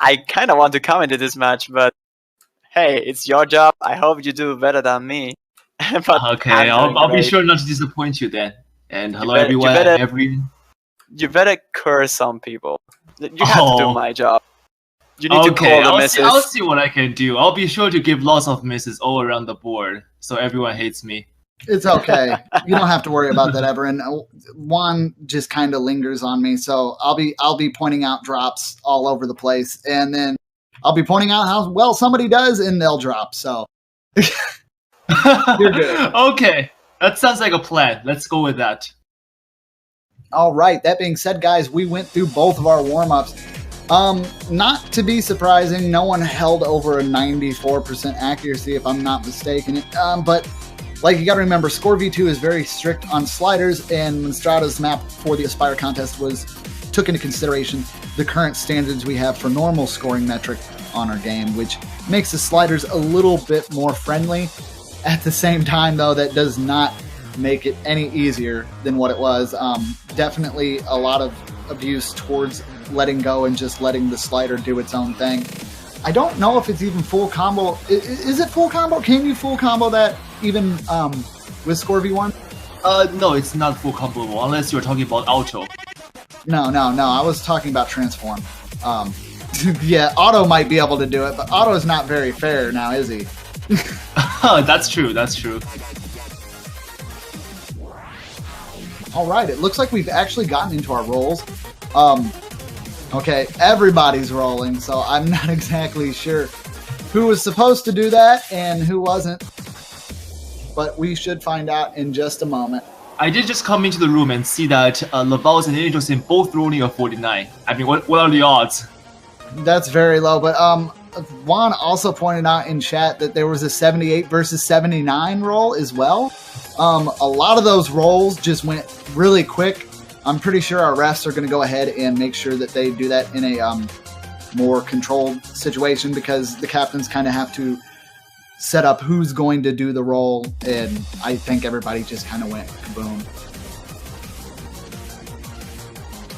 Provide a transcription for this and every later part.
I kind of want to come into this match, but hey, it's your job. I hope you do better than me. But Okay, I'll be sure not to disappoint you then. And hello everyone. You better curse some people. You have to do my job. You need to call the misses. I'll see what I can do. I'll be sure to give lots of misses all around the board, so everyone hates me. It's okay. You don't have to worry about that ever. And Juan just kind of lingers on me, so I'll be pointing out drops all over the place, and then I'll be pointing out how well somebody does, and they'll drop. So you're good. Okay, that sounds like a plan. Let's go with that. All right. That being said, guys, we went through both of our warm-ups. Not to be surprising, no one held over a 94% accuracy, if I'm not mistaken. But like, you got to remember, Score V2 is very strict on sliders, and Strata's map for the Aspire contest took into consideration the current standards we have for normal scoring metric on our game, which makes the sliders a little bit more friendly. At the same time, though, that does not make it any easier than what it was. Definitely a lot of abuse towards letting go and just letting the slider do its own thing. I don't know if it's even full combo. Is it full combo? Can you full combo that even with Score V1? No, it's not full comboable unless you're talking about auto. No. I was talking about transform. Yeah, auto might be able to do it, but auto is not very fair now, is he? That's true. All right, it looks like we've actually gotten into our rolls. Okay, everybody's rolling, so I'm not exactly sure who was supposed to do that and who wasn't. But we should find out in just a moment. I did just come into the room and see that Laval's and Angelsim both rolling a 49. I mean, what are the odds? That's very low, but Juan also pointed out in chat that there was a 78 versus 79 roll as well. A lot of those rolls just went really quick. I'm pretty sure our refs are going to go ahead and make sure that they do that in a more controlled situation, because the captains kind of have to set up who's going to do the roll, and I think everybody just kind of went kaboom.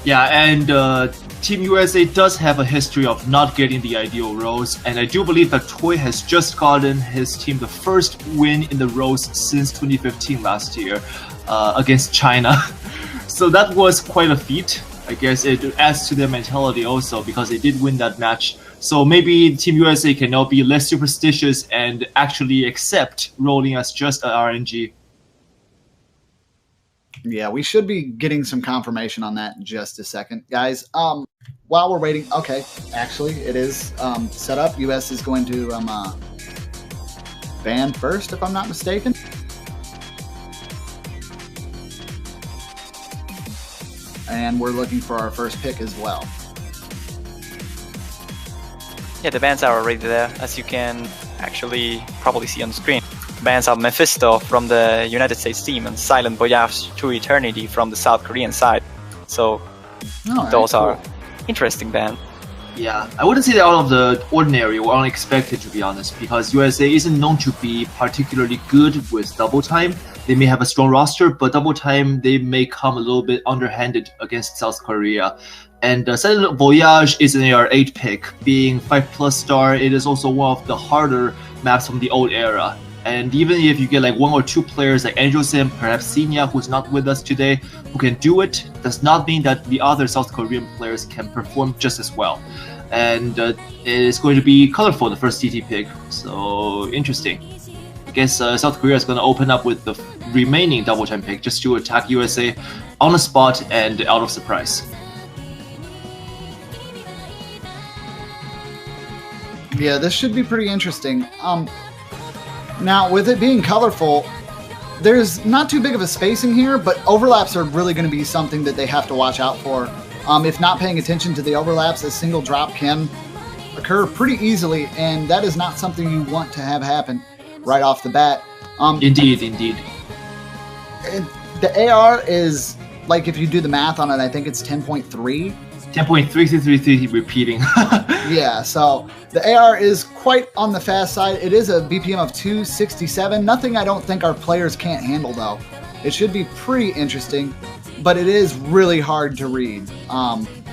Yeah, and Team USA does have a history of not getting the ideal rolls, and I do believe that Toy has just gotten his team the first win in the rolls since 2015 last year against China. So that was quite a feat. I guess it adds to their mentality also, because they did win that match. So maybe Team USA can now be less superstitious and actually accept rolling as just an RNG. Yeah, we should be getting some confirmation on that in just a second. Guys, while we're waiting, okay, actually, it is set up. US is going to ban first, if I'm not mistaken. And we're looking for our first pick as well. Yeah, the bans are already there, as you can actually probably see on the screen. Bans are Mephisto from the United States team and Silent Voyage to Eternity from the South Korean side. So those are interesting bans. Yeah, I wouldn't say they're out of the ordinary or unexpected, to be honest, because USA isn't known to be particularly good with double time. They may have a strong roster, but double time, they may come a little bit underhanded against South Korea. And Silent Voyage is an AR8 pick. Being 5+ star, it is also one of the harder maps from the old era. And even if you get like 1 or 2 players like Angelsim, perhaps Senia, who's not with us today, who can do it, does not mean that the other South Korean players can perform just as well. And it's going to be colorful, the first TT pick. So interesting. I guess South Korea is going to open up with the remaining double time pick just to attack USA on the spot and out of surprise. Yeah, this should be pretty interesting. Now, with it being colorful, there's not too big of a spacing here, but overlaps are really going to be something that they have to watch out for. If not paying attention to the overlaps, a single drop can occur pretty easily, and that is not something you want to have happen right off the bat. Indeed. The AR is, like, if you do the math on it, I think it's 10.3. 10.3333 repeating. Yeah, so the AR is quite on the fast side. It is a BPM of 267. Nothing I don't think our players can't handle, though. It should be pretty interesting, but it is really hard to read.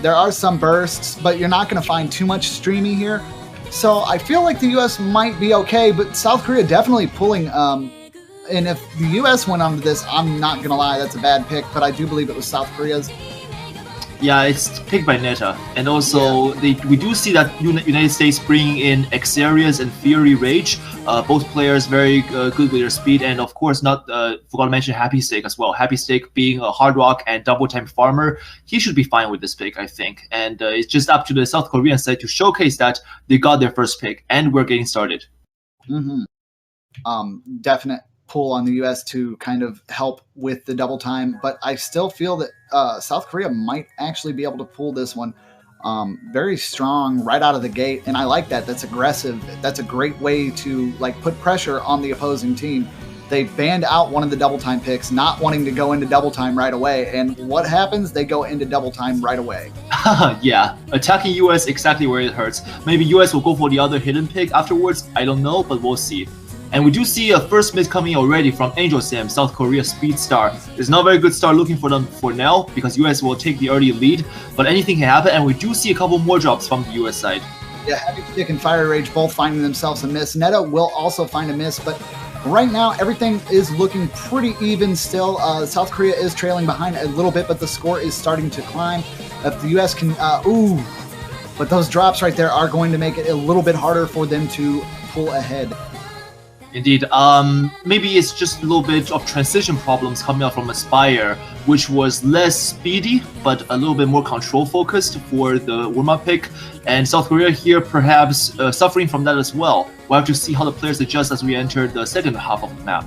There are some bursts, but you're not going to find too much streaming here. So I feel like the U.S. might be okay, but South Korea definitely pulling. And if the U.S. went on to this, I'm not going to lie, that's a bad pick, but I do believe it was South Korea's. Yeah, it's picked by Neta, and also we do see that United States bringing in Xarius and Fury Rage, both players very good with their speed, and of course not forgot to mention Happy Steak as well. Happy Steak being a Hard Rock and double time farmer, he should be fine with this pick, I think. And it's just up to the South Korean side to showcase that they got their first pick, and we're getting started. Definite pull on the U.S. to kind of help with the double time, but I still feel that South Korea might actually be able to pull this one very strong right out of the gate, and I like that. That's aggressive. That's a great way to like put pressure on the opposing team. They banned out one of the double time picks, not wanting to go into double time right away, and what happens? They go into double time right away. Yeah, attacking US exactly where it hurts. Maybe US will go for the other hidden pick afterwards, I don't know, but we'll see. And we do see a first miss coming already from Angel Sim, South Korea speed star. It's not a very good start looking for them for now, because US will take the early lead, but anything can happen, and we do see a couple more drops from the US side. Yeah, Happy Stick and Fire Rage both finding themselves a miss. Neta will also find a miss, but right now everything is looking pretty even still. South Korea is trailing behind a little bit, but the score is starting to climb. If the US can, but those drops right there are going to make it a little bit harder for them to pull ahead. Indeed. Maybe it's just a little bit of transition problems coming out from Aspire, which was less speedy, but a little bit more control focused for the warm-up pick. And South Korea here perhaps suffering from that as well. We'll have to see how the players adjust as we enter the second half of the map.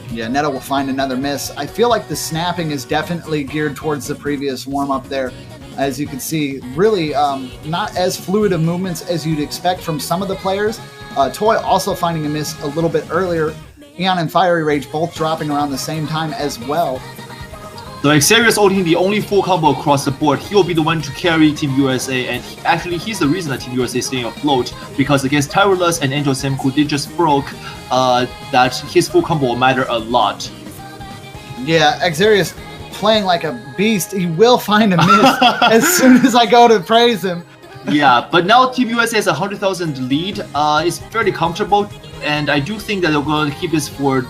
Yeah, Neta will find another miss. I feel like the snapping is definitely geared towards the previous warm-up there. As you can see, really not as fluid of movements as you'd expect from some of the players. Toy also finding a miss a little bit earlier. Eon and Fiery Rage both dropping around the same time as well. So Xarius ulting the only full combo across the board. He will be the one to carry Team USA, and he's the reason that Team USA is staying afloat, because against Tyrolus and Angel Sim, who did just broke, that his full combo will matter a lot. Yeah, Xarius playing like a beast. He will find a miss as soon as I go to praise him. Yeah, but now Team USA has a 100,000 lead. It's fairly comfortable, and I do think that they're going to keep this for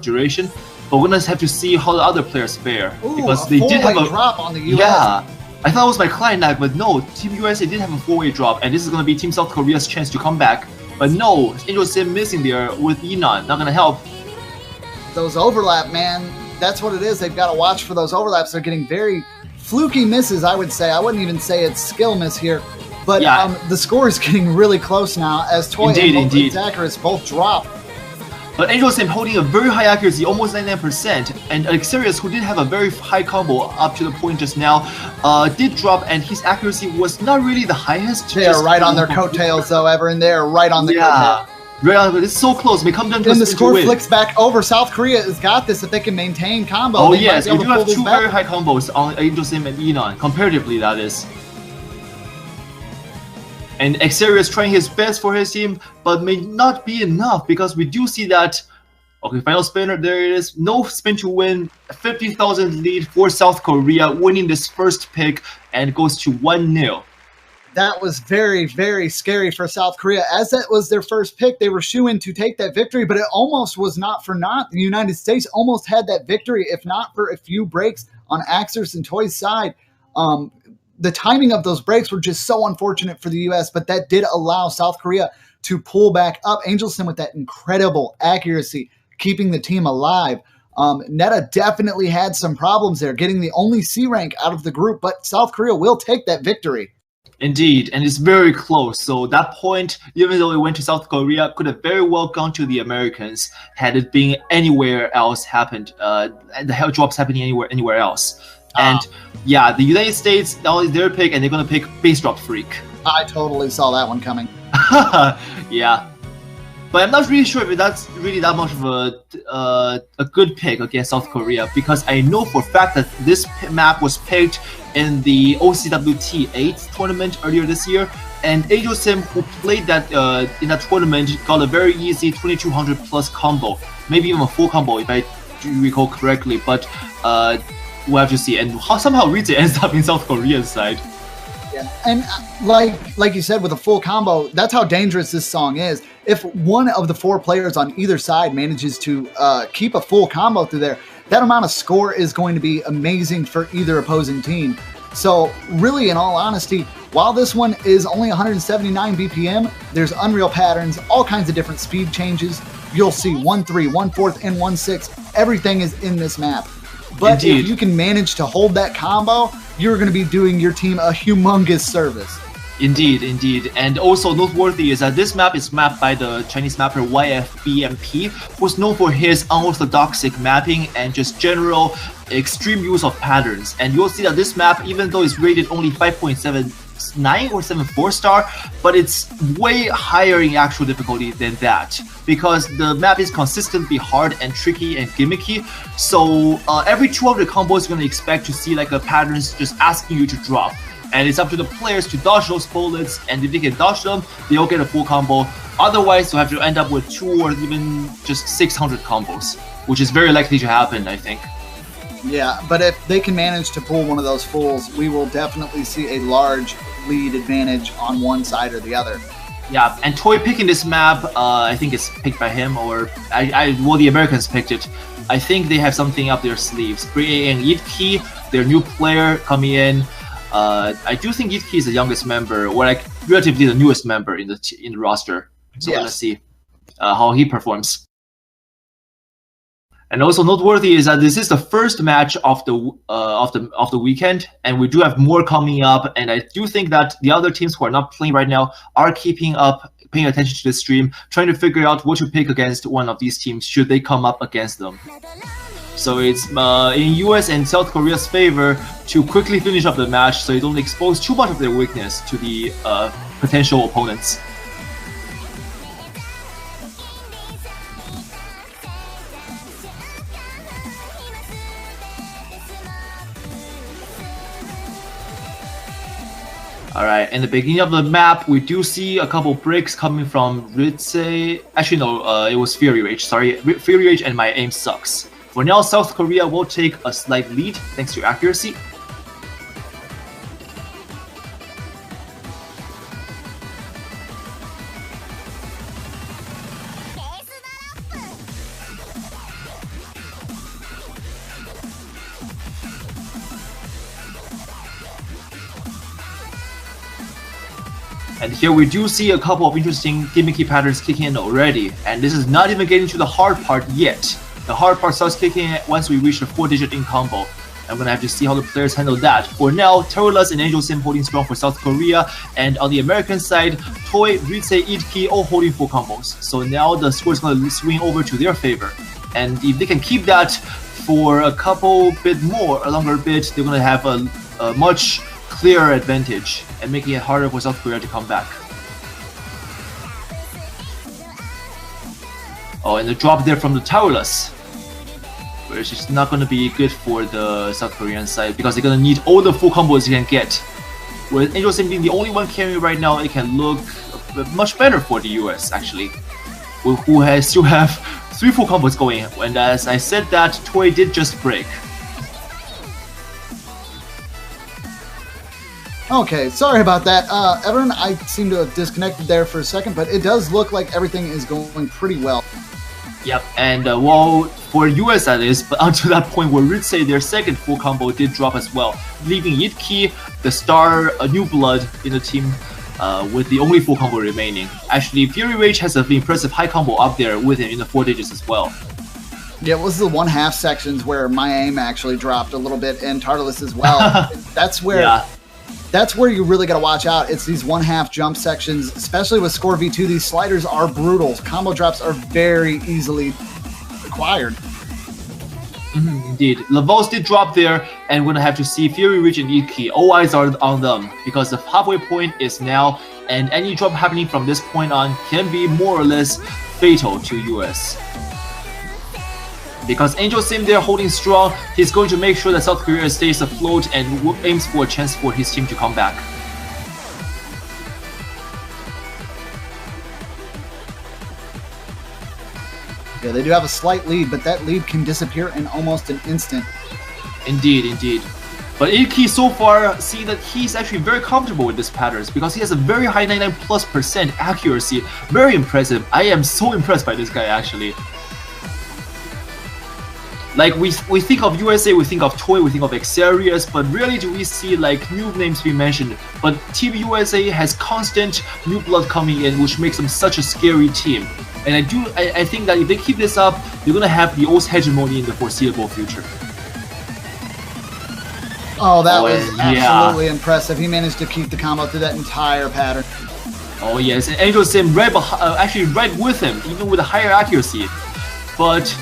duration. But we're gonna have to see how the other players fare, because they did have a drop on the US. Yeah, I thought it was my client lag, but no, Team USA did have a 4-way drop, and this is gonna be Team South Korea's chance to come back. But no, Angel Sim missing there with Enon, not gonna help. Those overlap, man, that's what it is. They've got to watch for those overlaps. They're getting very fluky misses, I would say. I wouldn't even say it's skill miss here. But yeah. The score is getting really close now as Toy and Zacharis both drop. But Angel Sim holding a very high accuracy, almost 99%, and Xarius, who did have a very high combo up to the point just now, did drop, and his accuracy was not really the highest. They are right on their coattails, though, Evan. They are right on the coattails. Right on, it's so close. May come down to and the score flicks back over. South Korea has got this if they can maintain combo. Oh yes, we do have two very high combos on Angel Sim and Enon, comparatively that is. And Xarius trying his best for his team, but may not be enough, because we do see that. Okay, final spinner, there it is. No spin to win. 50,000 lead for South Korea, winning this first pick, and goes to 1-0. That was very, very scary for South Korea. As that was their first pick, they were shoo-in to take that victory, but it almost was not for naught. The United States almost had that victory, if not for a few breaks on Axers and Toy's side. The timing of those breaks were just so unfortunate for the U.S., but that did allow South Korea to pull back up. Angel Sim with that incredible accuracy, keeping the team alive. Neta definitely had some problems there, getting the only C rank out of the group, but South Korea will take that victory. Indeed, and it's very close. So that point, even though it went to South Korea, could have very well gone to the Americans had it been anywhere else happened. The hell drops happening anywhere else. And yeah, the United States, now is their pick, and they're gonna pick Base Drop Freak. I totally saw that one coming. Yeah. But I'm not really sure if that's really that much of a good pick against South Korea, because I know for a fact that this map was picked in the OCWT 8 tournament earlier this year, and Angel Sim, who played that in that tournament, got a very easy 2200 plus combo, maybe even a full combo if I do recall correctly. But we'll have to see. And how somehow Ritzy ends up in South Korea's side. Yeah, and like you said, with a full combo, that's how dangerous this song is. If one of the 4 players on either side manages to keep a full combo through there, that amount of score is going to be amazing for either opposing team. So really, in all honesty, while this one is only 179 BPM, there's Unreal patterns, all kinds of different speed changes. You'll see 1-3, 1-4, and 1-6. Everything is in this map. But Indeed. if you can manage to hold that combo, you're going to be doing your team a humongous service. Indeed, indeed. And also noteworthy is that this map is mapped by the Chinese mapper YFBMP, who's known for his unorthodoxic mapping and just general extreme use of patterns. And you'll see that this map, even though it's rated only 5.79 or 74 star, but it's way higher in actual difficulty than that, because the map is consistently hard and tricky and gimmicky. So every 200 combos, you're going to expect to see like a patterns just asking you to drop. And it's up to the players to dodge those bullets, and if they can dodge them, they'll get a full combo. Otherwise, you'll have to end up with 2 or even just 600 combos, which is very likely to happen, I think. Yeah, but if they can manage to pull one of those fulls, we will definitely see a large lead advantage on one side or the other. Yeah, and Toy picking this map, I think it's picked by him, or well, the Americans picked it. I think they have something up their sleeves. Bringing in Yitki, their new player coming in. I do think Yitki is the youngest member, or like relatively the newest member in the roster. So Yes. let's see how he performs. And also noteworthy is that this is the first match of the weekend, and we do have more coming up. And I do think that the other teams who are not playing right now are keeping up, paying attention to the stream, trying to figure out what to pick against one of these teams should they come up against them. So it's in US and South Korea's favor to quickly finish up the match so you don't expose too much of their weakness to the potential opponents. Alright, in the beginning of the map, we do see a couple breaks coming from Ritzy. Actually, no, it was Fury Rage. Sorry, Fury Rage, and my aim sucks. For now, South Korea will take a slight lead thanks to accuracy. And here we do see a couple of interesting gimmicky patterns kicking in already. And this is not even getting to the hard part yet. The hard part starts kicking in once we reach the 4-digit in combo. I'm gonna have to see how the players handle that. For now, Terrorless and Angel Sim holding strong for South Korea, and on the American side, Toy, Ritzy, Yitki all holding full combos. So now the score is gonna swing over to their favor. And if they can keep that for a longer bit, they're gonna have a much clearer advantage and making it harder for South Korea to come back. Oh, and the drop there from the Towerless, which is not going to be good for the South Korean side because they're going to need all the full combos you can get. With Angel Sim being the only one carrying right now, it can look much better for the US actually, who still have 3 full combos going. And as I said that, Toy did just break. Okay, sorry about that. Everyone, I seem to have disconnected there for a second, but it does look like everything is going pretty well. Yep, and well, for US that is, but until that point where Ritzy, their second full combo did drop as well, leaving Yitki, the star, a new blood in the team, with the only full combo remaining. Actually, Fury Rage has an impressive high combo up there with him in the 4 digits as well. Yeah, it was the 1/2 sections where my aim actually dropped a little bit, and Tartarus as well. That's where... Yeah. That's where you really got to watch out. It's these 1/2 jump sections, especially with Score V2. These sliders are brutal. Combo drops are very easily acquired. Indeed. Lavos did drop there, and we're going to have to see Fury Rage and Yitki. All eyes are on them, because the halfway point is now, and any drop happening from this point on can be more or less fatal to US. Because Angel Sim there holding strong, he's going to make sure that South Korea stays afloat and aims for a chance for his team to come back. Yeah, they do have a slight lead, but that lead can disappear in almost an instant. Indeed, indeed. But Ilki so far see that he's actually very comfortable with these patterns because he has a very high 99+% accuracy. Very impressive. I am so impressed by this guy actually. Like we think of USA, we think of Toy, we think of Xerius, but rarely do we see like new names being mentioned. But Team USA has constant new blood coming in, which makes them such a scary team. And I think that if they keep this up, they're gonna have the O's hegemony in the foreseeable future. Oh, that was absolutely impressive. He managed to keep the combo through that entire pattern. Oh yes, and Angel Sim actually right with him, even with a higher accuracy. But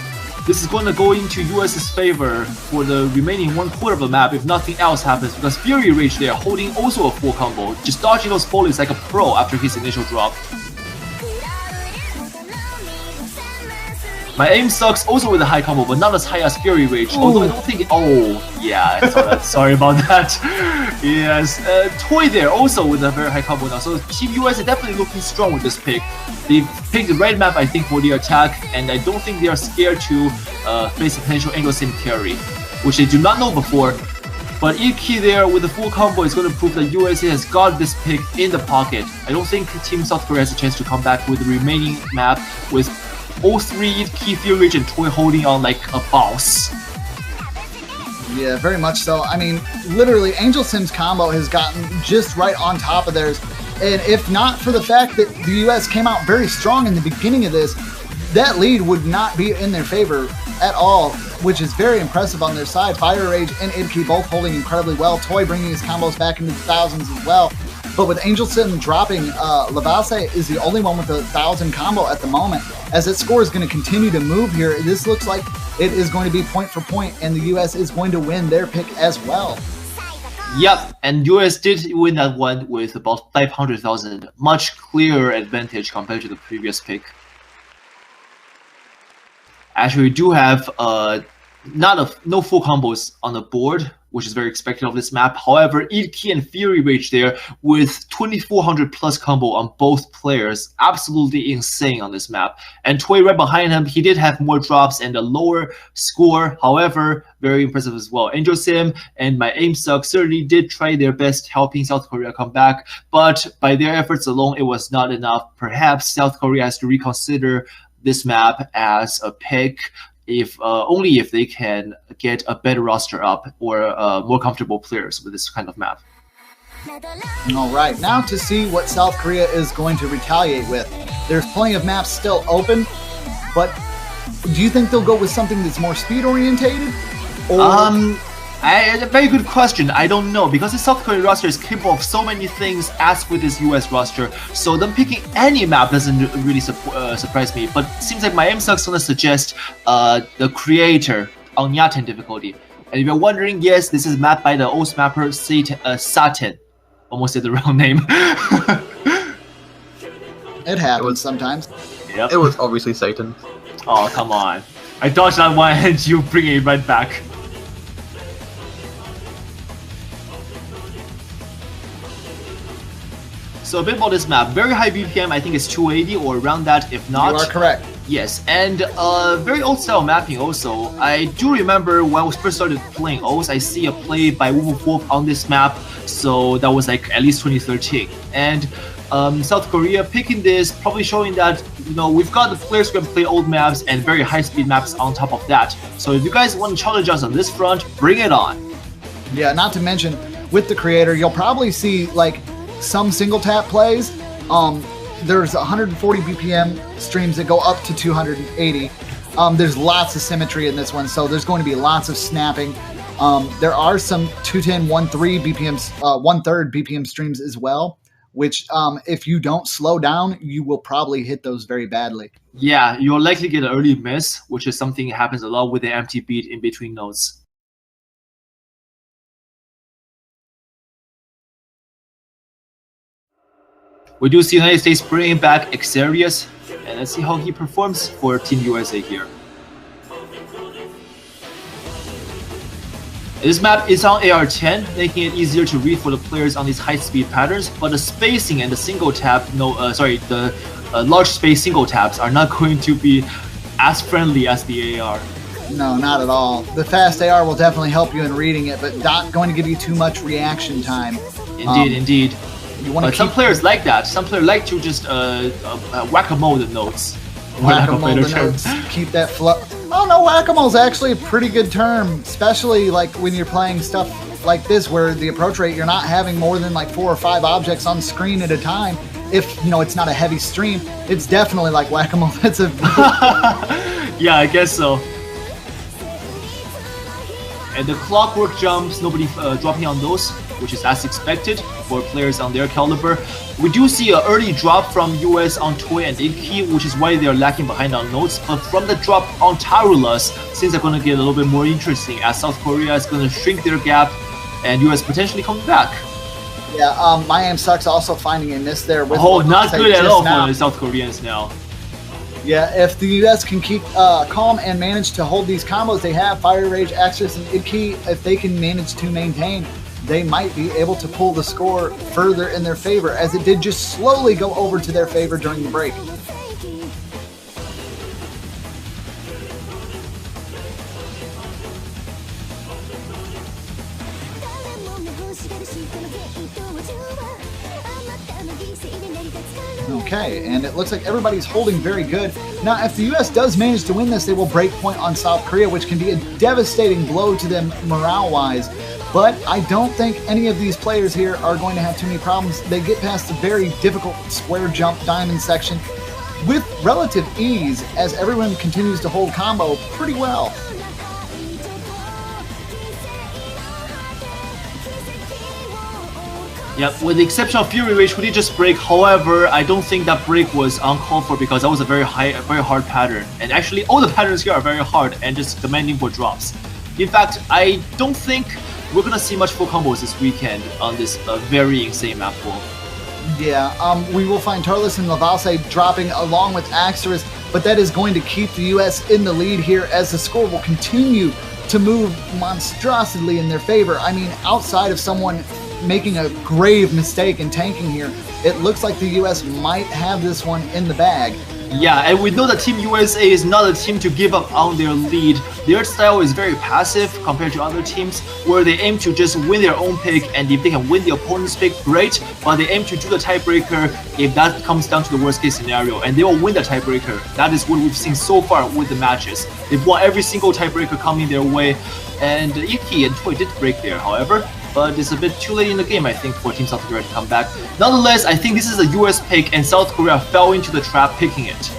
this is going to go into US's favor for the remaining 1/4 of the map if nothing else happens, because Fury Rage there holding also a full combo, just dodging those bullets like a pro after his initial drop. My aim sucks also with a high combo, but not as high as Fury Rage. Ooh. Although I don't think sorry about that. Yes, Toy there also with a very high combo now. So Team US is definitely looking strong with this pick. They picked the right map, I think, for the attack, and I don't think they are scared to face a potential Angel Sim carry, which they do not know before. But Ilki there with the full combo is going to prove that USA has got this pick in the pocket. I don't think Team South Korea has a chance to come back with the remaining map with all three Ilki, Fury Rage, and Toy holding on like a boss. Yeah, very much so. I mean, literally, Angel Sim's combo has gotten just right on top of theirs. And if not for the fact that the US came out very strong in the beginning of this, that lead would not be in their favor at all, which is very impressive on their side. Fire Rage and Ilki both holding incredibly well. Toy bringing his combos back into the thousands as well. But with Angel Sim dropping, Lavase is the only one with a 1,000 combo at the moment. As that score is going to continue to move here, this looks like it is going to be point for point, and the US is going to win their pick as well. Yep, and US did win that one with about 500,000, much clearer advantage compared to the previous pick. Actually, we do have no full combos on the board, which is very expected of this map. However, Ilki and Fury Rage there with 2,400 plus combo on both players. Absolutely insane on this map. And Toy right behind him, he did have more drops and a lower score. However, very impressive as well. Angel Sim and My Aim Suck certainly did try their best helping South Korea come back, but by their efforts alone, it was not enough. Perhaps South Korea has to reconsider this map as a pick, only if they can get a better roster up or more comfortable players with this kind of map. All right, now to see what South Korea is going to retaliate with. There's plenty of maps still open, but do you think they'll go with something that's more speed orientated? Or a very good question. I don't know, because the South Korean roster is capable of so many things as with this US roster, so them picking any map doesn't really surprise me. But it seems like My Aim Suck's gonna suggest the creator on Yaten difficulty. And if you're wondering, yes, this is mapped by the O's mapper Satan. Almost said the wrong name. It happens sometimes. Yep. It was obviously Satan. Oh, come on. I dodged that one and you bring it right back. So a bit about this map. Very high BPM, I think it's 280 or around that, if not. You are correct. Yes, and very old style mapping also. I do remember when we first started playing O's, I see a play by Wolf on this map, so that was like at least 2013. And South Korea picking this, probably showing that, you know, we've got the players who can play old maps and very high speed maps on top of that. So if you guys want to challenge us on this front, bring it on. Yeah, not to mention, with the creator, you'll probably see like some single tap plays. There's 140 BPM streams that go up to 280. There's lots of symmetry in this one, so there's going to be lots of snapping. There are some 210, 1/3 BPMs, 1/3 BPM streams as well, which if you don't slow down, you will probably hit those very badly. Yeah, you'll likely get an early miss, which is something that happens a lot with the empty beat in between notes. We do see United States bringing back Xerius, and let's see how he performs for Team USA here. This map is on AR10, making it easier to read for the players on these high-speed patterns, but the spacing and the single tap, large space single taps are not going to be as friendly as the AR. No, not at all. The fast AR will definitely help you in reading it, but not going to give you too much reaction time. Indeed. You want to some players like that. Some players like to just whack-a-mole the notes. Whack-a-mole the notes. Keep that flow. Oh no, whack-a-mole's actually a pretty good term, especially like when you're playing stuff like this where the approach rate, you're not having more than like 4 or 5 objects on screen at a time. If, you know, it's not a heavy stream, it's definitely like whack-a-mole. That's a... Yeah, I guess so. And the clockwork jumps, nobody dropping on those, which is as expected for players on their caliber. We do see an early drop from US on Toy and Iki, which is why they are lacking behind on notes. But from the drop on Tyrulus, things are going to get a little bit more interesting as South Korea is going to shrink their gap and US potentially coming back. Yeah, My Aim Sucks also finding a miss there. With not good at all for the South Koreans now. Yeah, if the US can keep calm and manage to hold these combos they have, Fire Rage, Axis, and Iki, if they can manage to maintain, they might be able to pull the score further in their favor, as it did just slowly go over to their favor during the break. Okay, and it looks like everybody's holding very good. Now, if the US does manage to win this, they will break point on South Korea, which can be a devastating blow to them morale-wise. But I don't think any of these players here are going to have too many problems. They get past the very difficult square jump diamond section with relative ease, as everyone continues to hold combo pretty well. Yep, with the exception of Fury Rage, who did just break. However, I don't think that break was uncalled for because that was a very hard pattern. And actually, all the patterns here are very hard and just demanding for drops. In fact, I don't think we're gonna see much full combos this weekend on this very insane map pool. Yeah, we will find Tyrulus and Lavalse dropping along with Axorus, but that is going to keep the US in the lead here as the score will continue to move monstrosely in their favor. I mean, outside of someone making a grave mistake in tanking here, it looks like the US might have this one in the bag. Yeah, and we know that Team USA is not a team to give up on their lead. Their style is very passive compared to other teams, where they aim to just win their own pick, and if they can win the opponent's pick, great, but they aim to do the tiebreaker if that comes down to the worst case scenario, and they will win the tiebreaker. That is what we've seen so far with the matches. They've won every single tiebreaker coming their way, and Iki and Toy did break there, however. But it's a bit too late in the game, I think, for Team South Korea to come back. Nonetheless, I think this is a US pick, and South Korea fell into the trap picking it.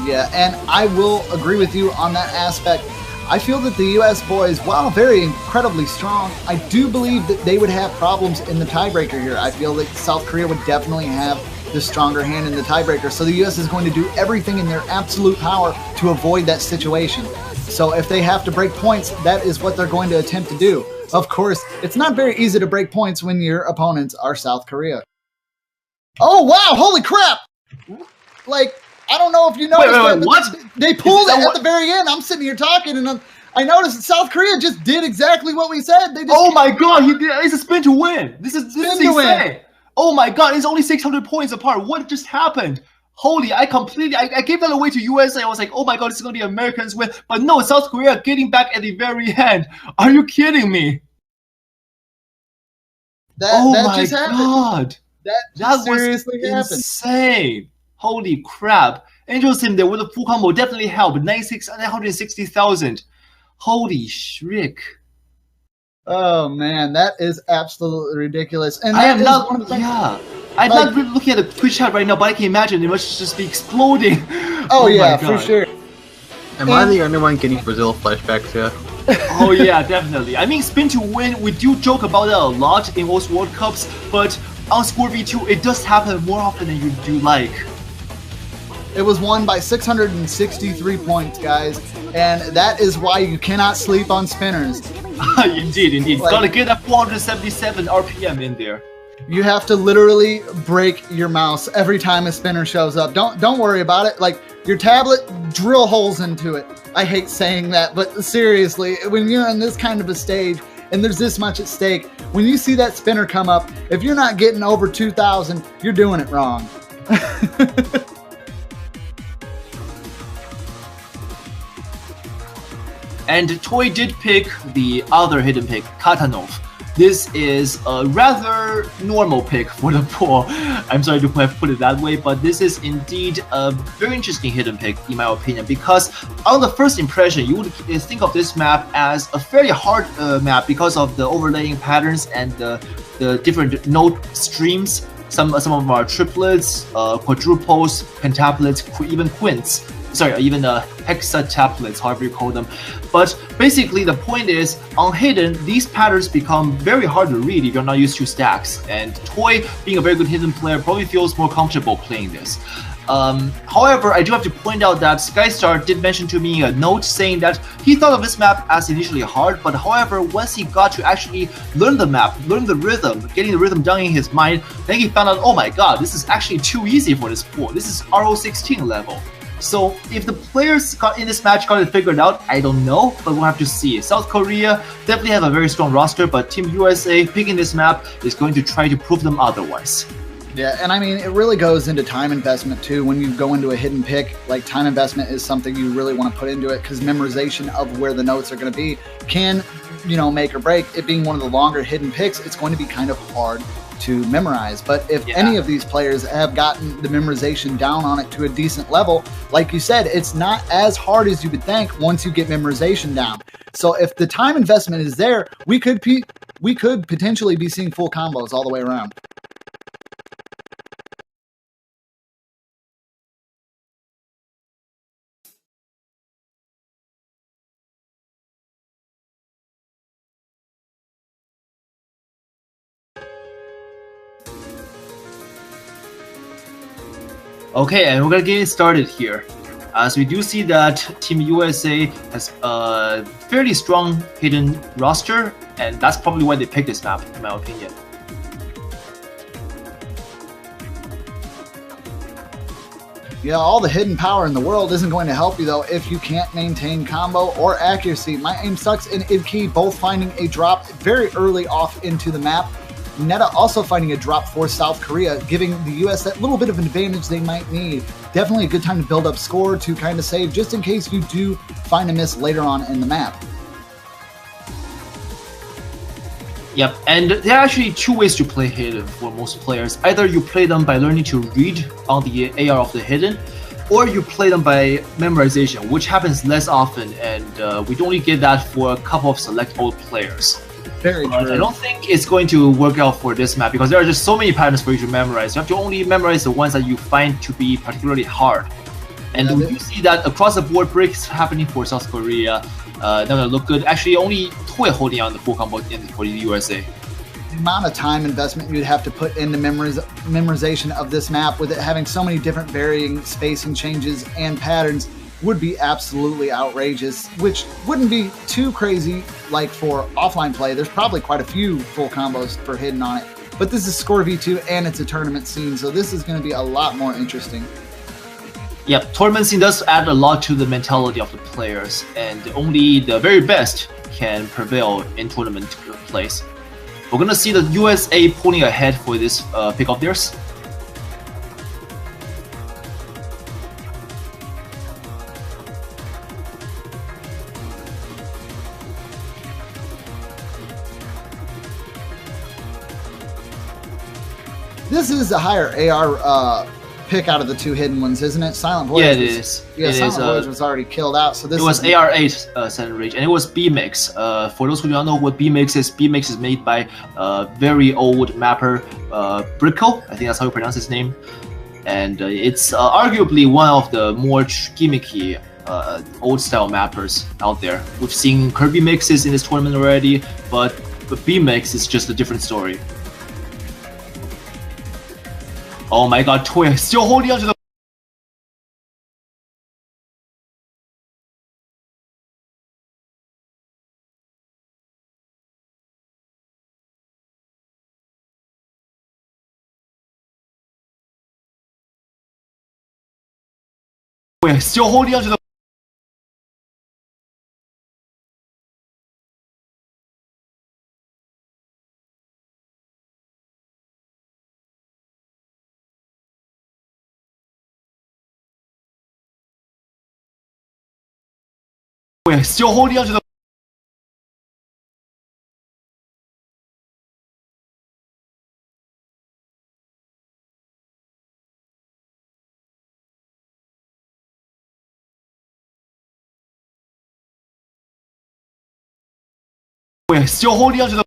Yeah, and I will agree with you on that aspect. I feel that the US boys, while very incredibly strong, I do believe that they would have problems in the tiebreaker here. I feel that South Korea would definitely have the stronger hand in the tiebreaker, so the US is going to do everything in their absolute power to avoid that situation. So if they have to break points, that is what they're going to attempt to do. Of course, it's not very easy to break points when your opponents are South Korea. Oh, wow! Holy crap! Like, I don't know if you noticed wait, what? They pulled it at the very end. I'm sitting here talking, and I noticed that South Korea just did exactly what we said. They just oh my god, it's a spin to win! This is insane! Oh my god, it's only 600 points apart. What just happened? Holy, I gave that away to USA. I was like, oh my god, this is going to be Americans win. But no, South Korea getting back at the very end. Are you kidding me? That my just happened. God. That seriously was happened. Insane. Holy crap. Angel Sim there with a full combo definitely helped. 960,000. Holy shriek. Oh man, that is absolutely ridiculous. And I am not, one of the things, I'm not really looking at the Twitch chat right now, but I can imagine it must just be exploding. Oh yeah, for sure. Am I the only one getting Brazil flashbacks here? Oh yeah, definitely. I mean, spin to win, we do joke about that a lot in most World Cups, but on Score V2, it does happen more often than you do like. It was won by 663 points, guys, and that is why you cannot sleep on spinners. Indeed. Like, gotta get that 477 RPM in there. You have to literally break your mouse every time a spinner shows up. Don't worry about it. Like, your tablet, drill holes into it. I hate saying that, but seriously, when you're on this kind of a stage and there's this much at stake, when you see that spinner come up, if you're not getting over 2,000, you're doing it wrong. And Toy did pick the other hidden pick, Katanov. This is a rather normal pick for the pool. I'm sorry to have put it that way, but this is indeed a very interesting hidden pick in my opinion, because on the first impression, you would think of this map as a fairly hard map because of the overlaying patterns and the different note streams. Some of them are triplets, quadruples, pentaplets, even quints. Sorry, even hexataplets, however you call them. But basically, the point is, on Hidden, these patterns become very hard to read if you're not used to stacks. And Toy, being a very good Hidden player, probably feels more comfortable playing this. However, I do have to point out that Skystar did mention to me a note saying that he thought of this map as initially hard, but however, once he got to actually learn the map, learn the rhythm, getting the rhythm down in his mind, then he found out, oh my god, this is actually too easy for this pool. This is RO16 level. So if the players in this match got it figured out, I don't know, but we'll have to see. South Korea definitely have a very strong roster, but Team USA picking this map is going to try to prove them otherwise. Yeah, and I mean, it really goes into time investment too. When you go into a hidden pick, like time investment is something you really want to put into it, because memorization of where the notes are going to be can, make or break. It being one of the longer hidden picks, it's going to be kind of hard to memorize. But if any of these players have gotten the memorization down on it to a decent level, like you said, it's not as hard as you would think once you get memorization down. So if the time investment is there, we could potentially be seeing full combos all the way around. Okay, and we're gonna get started here. As we do see that Team USA has a fairly strong hidden roster, and that's probably why they picked this map, in my opinion. Yeah, all the hidden power in the world isn't going to help you, though, if you can't maintain combo or accuracy. My Aim Sucks and Ibkey both finding a drop very early off into the map. Neta also finding a drop for South Korea, giving the US that little bit of an advantage they might need. Definitely a good time to build up score to kind of save, just in case you do find a miss later on in the map. Yep, and there are actually two ways to play Hidden for most players. Either you play them by learning to read on the AR of the Hidden, or you play them by memorization, which happens less often, and we only get that for a couple of select old players. Very true. I don't think it's going to work out for this map because there are just so many patterns for you to memorize. You have to only memorize the ones that you find to be particularly hard. And we do see that across the board breaks happening for South Korea. Not gonna look good. Actually, only Toy holding on the full combo for the USA. The amount of time investment you'd have to put into memorization of this map, with it having so many different varying spacing changes and patterns, would be absolutely outrageous, which wouldn't be too crazy like for offline play. There's probably quite a few full combos for Hidden on it, but this is Score V2 and it's a tournament scene, so this is going to be a lot more interesting. Yep, tournament scene does add a lot to the mentality of the players, and only the very best can prevail in tournament plays. We're gonna see the USA pulling ahead for this pick of theirs. This is a higher AR pick out of the two hidden ones, isn't it? Silent Voyage. Yeah, it is. Yeah, Silent Voyage was already killed out. So this it was AR8 Sudden Rage, and it was B-Mix. For those who don't know what B-Mix is made by very old mapper Brickle. I think that's how you pronounce his name. And it's arguably one of the more gimmicky old-style mappers out there. We've seen Kirby mixes in this tournament already, but B-Mix is just a different story. Oh my god, Toy still holding on to the... Toy still holding on to the... Still holding on to the We're still holding on to the.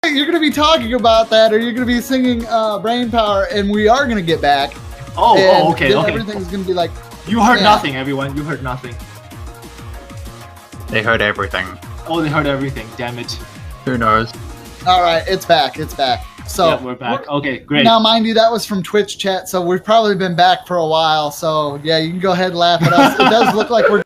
You're going to be talking about that, or you're going to be singing Brain Power, and we are going to get back. Oh, okay. Everything's going to be like. You heard nothing, everyone. You heard nothing. They heard everything. Oh, they heard everything. Damn it. Who knows? All right, it's back. It's back. So yeah, we're back. Okay, great. Now, mind you, that was from Twitch chat, so we've probably been back for a while. So yeah, you can go ahead and laugh at us. It does look like we're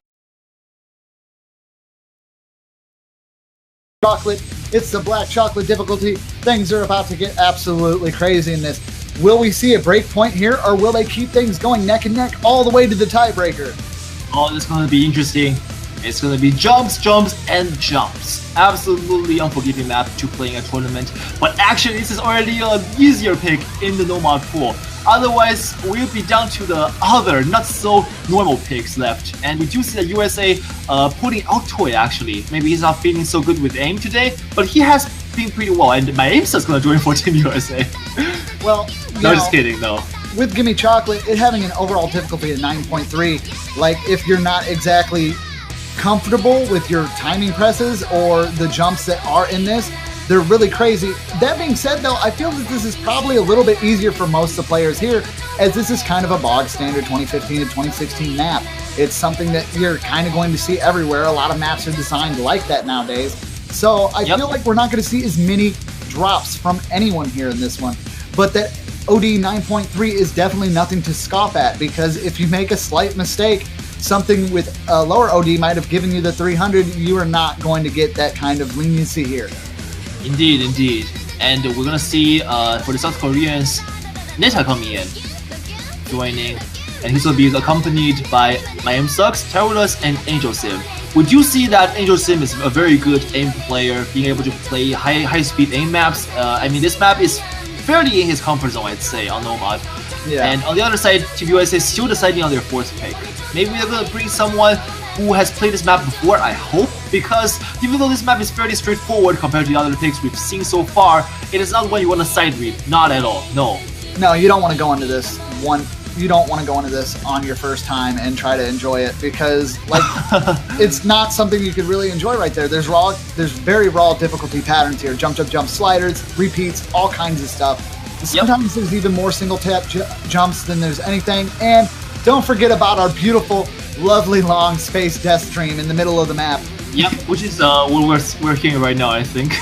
chocolate. It's the black chocolate difficulty. Things are about to get absolutely crazy in this. Will we see a break point here, or will they keep things going neck and neck all the way to the tiebreaker? Oh, this is going to be interesting. It's going to be jumps, jumps, and jumps. Absolutely unforgiving map to playing a tournament. But actually, this is already an easier pick in the Nomad pool. Otherwise, we'll be down to the other, not so normal picks left. And we do see the USA putting out Toy, actually. Maybe he's not feeling so good with aim today, but he has been pretty well. And my aim is going to join for Team USA. Well, no, just kidding, though. With Gimme Chocolate, it having an overall difficulty of 9.3, like if you're not exactly comfortable with your timing presses or the jumps that are in this, they're really crazy. That being said, though, I feel that this is probably a little bit easier for most of the players here, as this is kind of a bog standard 2015 to 2016 map. It's something that you're kind of going to see everywhere. A lot of maps are designed like that nowadays. So I feel like we're not going to see as many drops from anyone here in this one. But that OD 9.3 is definitely nothing to scoff at, because if you make a slight mistake, something with a lower OD might have given you the 300, you are not going to get that kind of leniency here. Indeed, indeed. And we're going to see for the South Koreans, Neta coming in, joining, and he's going to be accompanied by MyAimSucks, Tyrolus, and Angel Sim. We do see that Angel Sim is a very good aim player, being able to play high-speed aim maps. I mean, this map is fairly in his comfort zone, I'd say, on Nomad. Yeah. And on the other side, Team USA is still deciding on their fourth pick. Maybe they're going to bring someone who has played this map before, I hope, because even though this map is fairly straightforward compared to the other picks we've seen so far, it is not one you want to side read. Not at all. No. No, you don't want to go into this you don't want to go into this on your first time and try to enjoy it, because like it's not something you could really enjoy right there. There's very raw difficulty patterns here. Jump, jump, jump, sliders, repeats, all kinds of stuff. Sometimes there's even more single tap jumps than there's anything. And don't forget about our beautiful, lovely long space death stream in the middle of the map. Yep, which is what we're hearing right now, I think.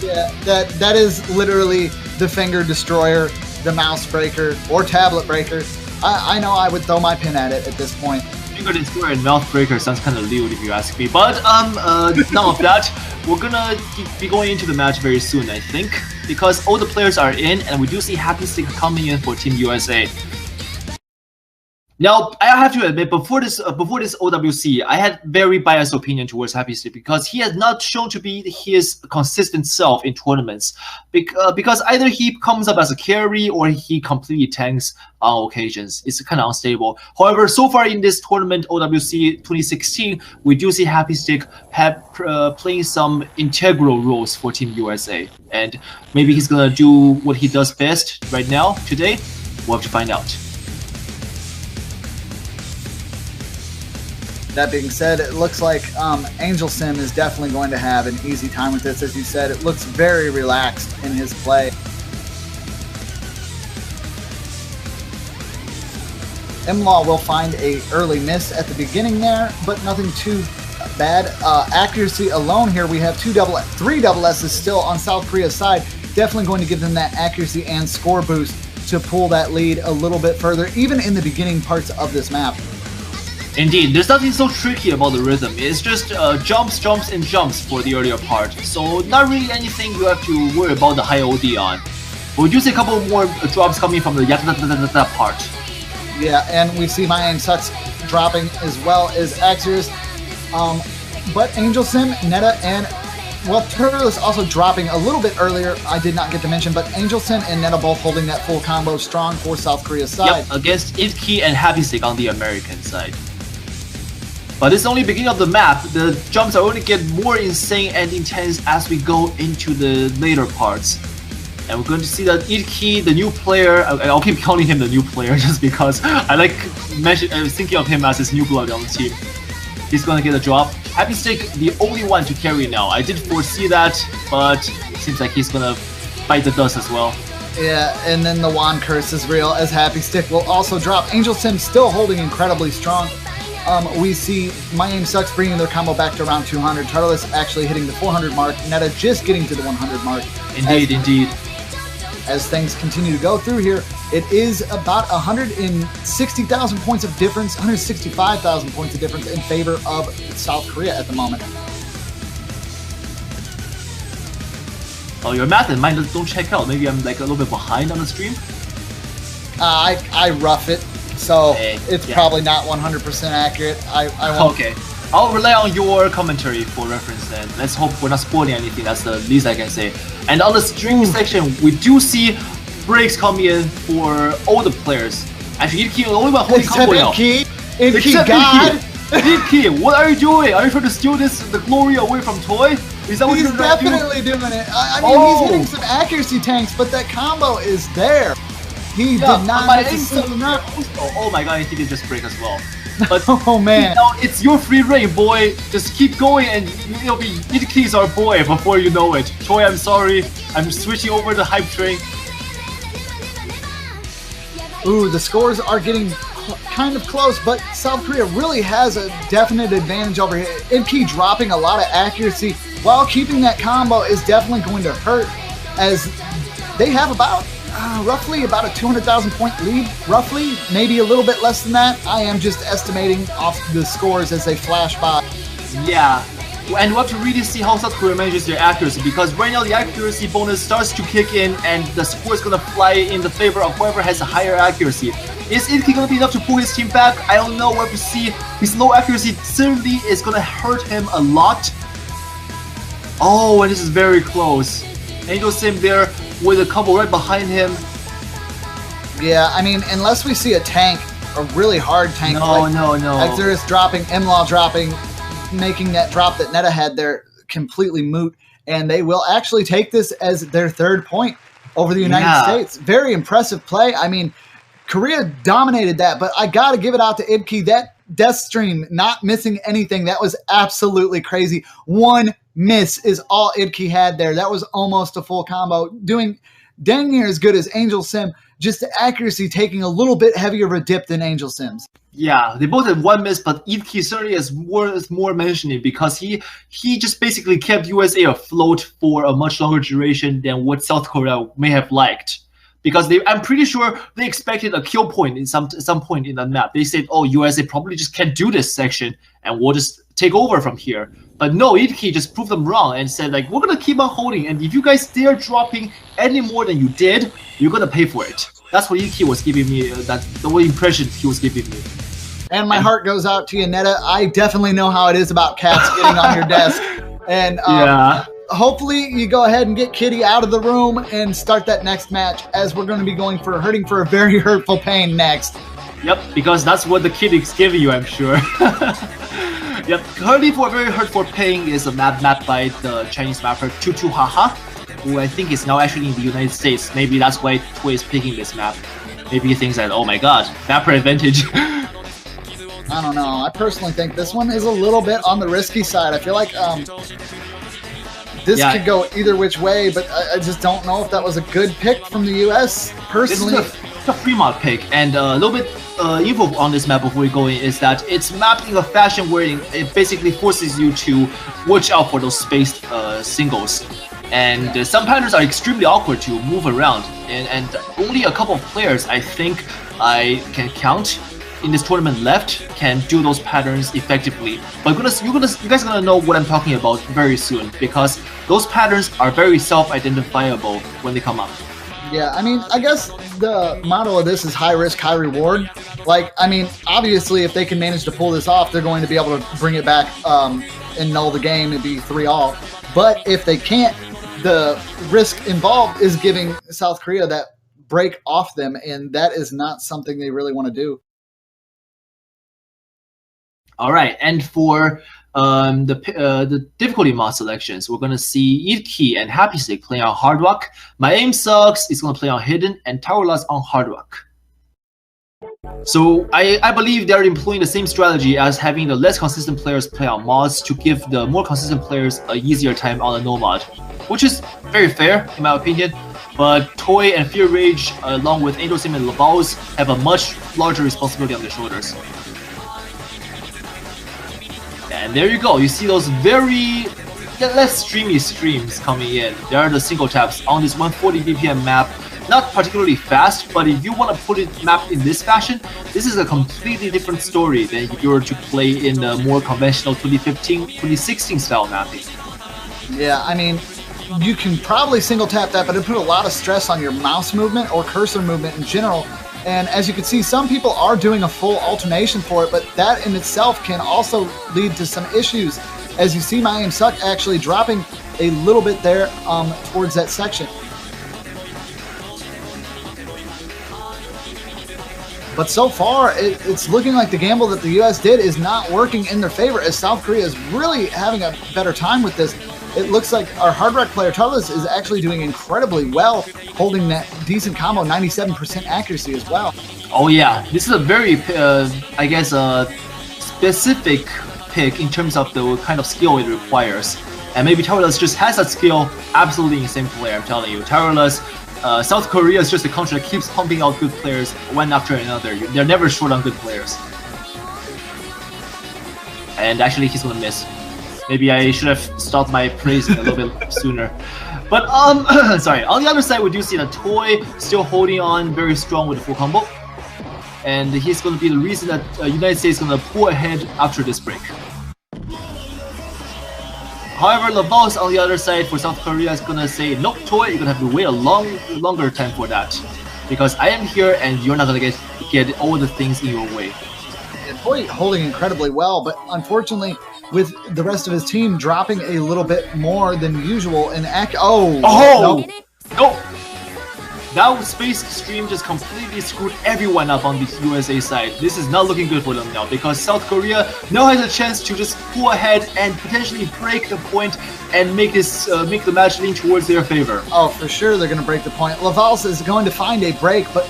Yeah, that is literally the finger destroyer, the mouse breaker, or tablet breaker. I know I would throw my pin at it at this point. Finger destroyer and mouth breaker sounds kind of lewd if you ask me, but none of that. We're gonna be going into the match very soon, I think, because all the players are in, and we do see Happy Stick coming in for Team USA. Now, I have to admit, before this OWC, I had very biased opinion towards Happy Stick, because he has not shown to be his consistent self in tournaments. Because either he comes up as a carry or he completely tanks on occasions. It's kind of unstable. However, so far in this tournament, OWC 2016, we do see Happy Stick playing some integral roles for Team USA. And maybe he's gonna do what he does best right now, today. We'll have to find out. That being said, it looks like Angel Sim is definitely going to have an easy time with this. As you said, it looks very relaxed in his play. MLaw will find a early miss at the beginning there, but nothing too bad. Accuracy alone here, we have three double S's still on South Korea's side. Definitely going to give them that accuracy and score boost to pull that lead a little bit further, even in the beginning parts of this map. Indeed, there's nothing so tricky about the rhythm. It's just jumps, jumps, and jumps for the earlier part. So not really anything you have to worry about the high OD on. But we do see a couple more drops coming from the yata part. Yeah, and we see My Aim Sucks dropping as well as Axers. But Angel Sim, Netta, and well, Turles also dropping a little bit earlier. I did not get to mention, but Angel Sim and Netta both holding that full combo strong for South Korea's side. Yep, against Itki and Happy Stick on the American side. But it's only beginning of the map. The jumps are only get more insane and intense as we go into the later parts. And we're going to see that Itki, the new player, I'll keep calling him the new player just because I like thinking of him as his new blood on the team. He's gonna get a drop. Happy Stick, the only one to carry now. I did foresee that, but seems like he's gonna bite the dust as well. Yeah, and then the wand curse is real as Happy Stick will also drop. Angel Sim still holding incredibly strong. We see My Aim Sucks bringing their combo back to around 200. Turles actually hitting the 400 mark. Netta just getting to the 100 mark. Indeed. As things continue to go through here, it is about 160,000 points of difference, 165,000 points of difference in favor of South Korea at the moment. Oh, your math and mine don't check out. Maybe I'm like a little bit behind on the stream. I rough it, so it's yeah. Probably not 100% accurate. I won't. Okay. I'll rely on your commentary for reference then. Let's hope we're not spoiling anything, that's the least I can say. And on the stream section, we do see breaks coming in for all the players. Actually, Itki, the only one holding combo now. Itki, God! Itki, what are you doing? Are you trying to steal the glory away from Toy? Is that what He's you're trying to do? definitely doing it. I mean, he's hitting some accuracy tanks, but that combo is there. He did not hit the single up. Oh my god, he did just break as well. But oh man, you know, it's your free reign, boy. Just keep going, and it'll be Itki's our boy before you know it. Troy, I'm sorry. I'm switching over the hype train. Ooh, the scores are getting kind of close, but South Korea really has a definite advantage over here. Itki dropping a lot of accuracy while keeping that combo is definitely going to hurt, as they have about roughly about a 200,000 point lead, roughly, maybe a little bit less than that. I am just estimating off the scores as they flash by. Yeah, and we have to really see how South Korea manages their accuracy, because right now the accuracy bonus starts to kick in and the score is going to fly in the favor of whoever has a higher accuracy. Is Itki going to be enough to pull his team back? I don't know. We'll have to see. His low accuracy certainly is going to hurt him a lot. Oh, and this is very close. Angel Sim there with a combo right behind him. Yeah, I mean, unless we see a tank, a really hard tank. No. Exodus dropping, MLaw dropping, making that drop that Netta had there completely moot, and they will actually take this as their third point over the United States. Very impressive play. I mean, Korea dominated that, but I got to give it out to Itki. That death stream, not missing anything, that was absolutely crazy. One miss is all Itki had there. That was almost a full combo, doing dang near as good as Angel Sim, just the accuracy taking a little bit heavier of a dip than Angel Sim's. Yeah, they both had one miss, but Itki certainly is worth more mentioning, because he just basically kept USA afloat for a much longer duration than what South Korea may have liked. Because I'm pretty sure they expected a kill point in some point in the map. They said, oh, USA probably just can't do this section, and we'll just take over from here. But no, Itki just proved them wrong and said, like, we're going to keep on holding, and if you guys dare dropping any more than you did, you're going to pay for it. That's what Itki was giving me, the impression he was giving me. And my heart goes out to you, Netta. I definitely know how it is about cats getting on your desk. And hopefully you go ahead and get Kitty out of the room and start that next match, as we're going to be hurting for a very hurtful pain next. Yep, because that's what the Kitty's giving you, I'm sure. Yep, hurting for a very hurtful pain is a map by the Chinese mapper Tutu Haha, who I think is now actually in the United States. Maybe that's why Toy is picking this map. Maybe he thinks that, oh my god, mapper advantage. I don't know. I personally think this one is a little bit on the risky side. I feel like this could go either which way, but I just don't know if that was a good pick from the U.S. personally. This is a Fremont pick, and a little bit info on this map before we go in is that it's mapped in a fashion where it basically forces you to watch out for those spaced singles. And some patterns are extremely awkward to move around, and only a couple of players I think I can count in this tournament left can do those patterns effectively. But you guys are gonna know what I'm talking about very soon, because those patterns are very self-identifiable when they come up. Yeah, I mean, I guess the motto of this is high risk, high reward. Like, I mean, obviously, if they can manage to pull this off, they're going to be able to bring it back and null the game and be 3-all. But if they can't, the risk involved is giving South Korea that break off them, and that is not something they really want to do. All right, and for the difficulty mod selections, we're going to see Idki and Happy Stick playing on Hard Rock. My Aim Sucks is going to play on Hidden, and Towerless on Hard Rock. So I believe they're employing the same strategy as having the less consistent players play on mods to give the more consistent players an easier time on a no mod, which is very fair in my opinion. But Toy and Fear Rage, along with Angel Sim and Laval's, have a much larger responsibility on their shoulders. And there you go, you see those very less streamy streams coming in. There are the single taps on this 140 BPM map. Not particularly fast, but if you want to put it mapped in this fashion, this is a completely different story than if you were to play in a more conventional 2015, 2016 style mapping. Yeah, I mean, you can probably single tap that, but it put a lot of stress on your mouse movement or cursor movement in general. And as you can see, some people are doing a full alternation for it, but that in itself can also lead to some issues. As you see, My Aim Suck actually dropping a little bit there towards that section. But so far, it's looking like the gamble that the U.S. did is not working in their favor, as South Korea is really having a better time with this. It looks like our Hard Rock player, Towerless, is actually doing incredibly well, holding that decent combo, 97% accuracy as well. Oh yeah, this is a very, I guess, specific pick in terms of the kind of skill it requires. And maybe Towerless just has that skill, absolutely insane player, I'm telling you. Towerless, South Korea is just a country that keeps pumping out good players one after another. They're never short on good players. And actually, he's gonna miss. Maybe I should have stopped my praising a little bit sooner. But sorry. On the other side, we do see the Toy still holding on very strong with the full combo, and he's going to be the reason that United States is going to pull ahead after this break. However, Laval's on the other side for South Korea is going to say, nope, Toy, you're going to have to wait a longer time for that, because I am here and you're not going to get all the things in your way. And Toy holding incredibly well, but unfortunately, with the rest of his team dropping a little bit more than usual, and no. That space stream just completely screwed everyone up on the USA side. This is not looking good for them now, because South Korea now has a chance to just pull ahead and potentially break the point and make this make the match lean towards their favor. Oh, for sure they're going to break the point. Laval's is going to find a break, but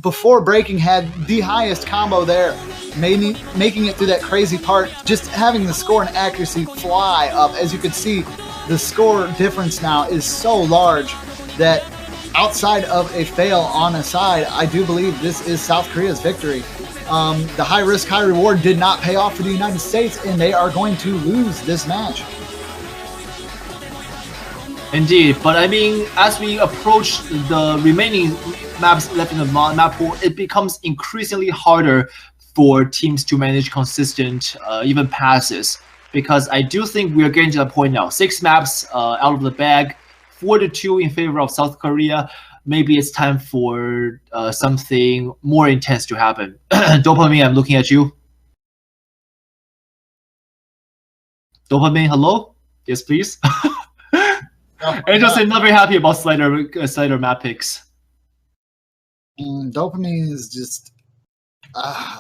before breaking had the highest combo there, making it through that crazy part, just having the score and accuracy fly up. As you can see, the score difference now is so large that outside of a fail on a side, I do believe this is South Korea's victory. The high risk, high reward did not pay off for the United States, and they are going to lose this match. Indeed, but I mean, as we approach the remaining maps left in the map pool, it becomes increasingly harder for teams to manage consistent, even passes, because I do think we are getting to the point now. 6 maps out of the bag, 4-2 in favor of South Korea. Maybe it's time for something more intense to happen. Dopamine, I'm looking at you. Dopamine, hello? Yes, please. And just not very happy about slider map picks. Dopamine is just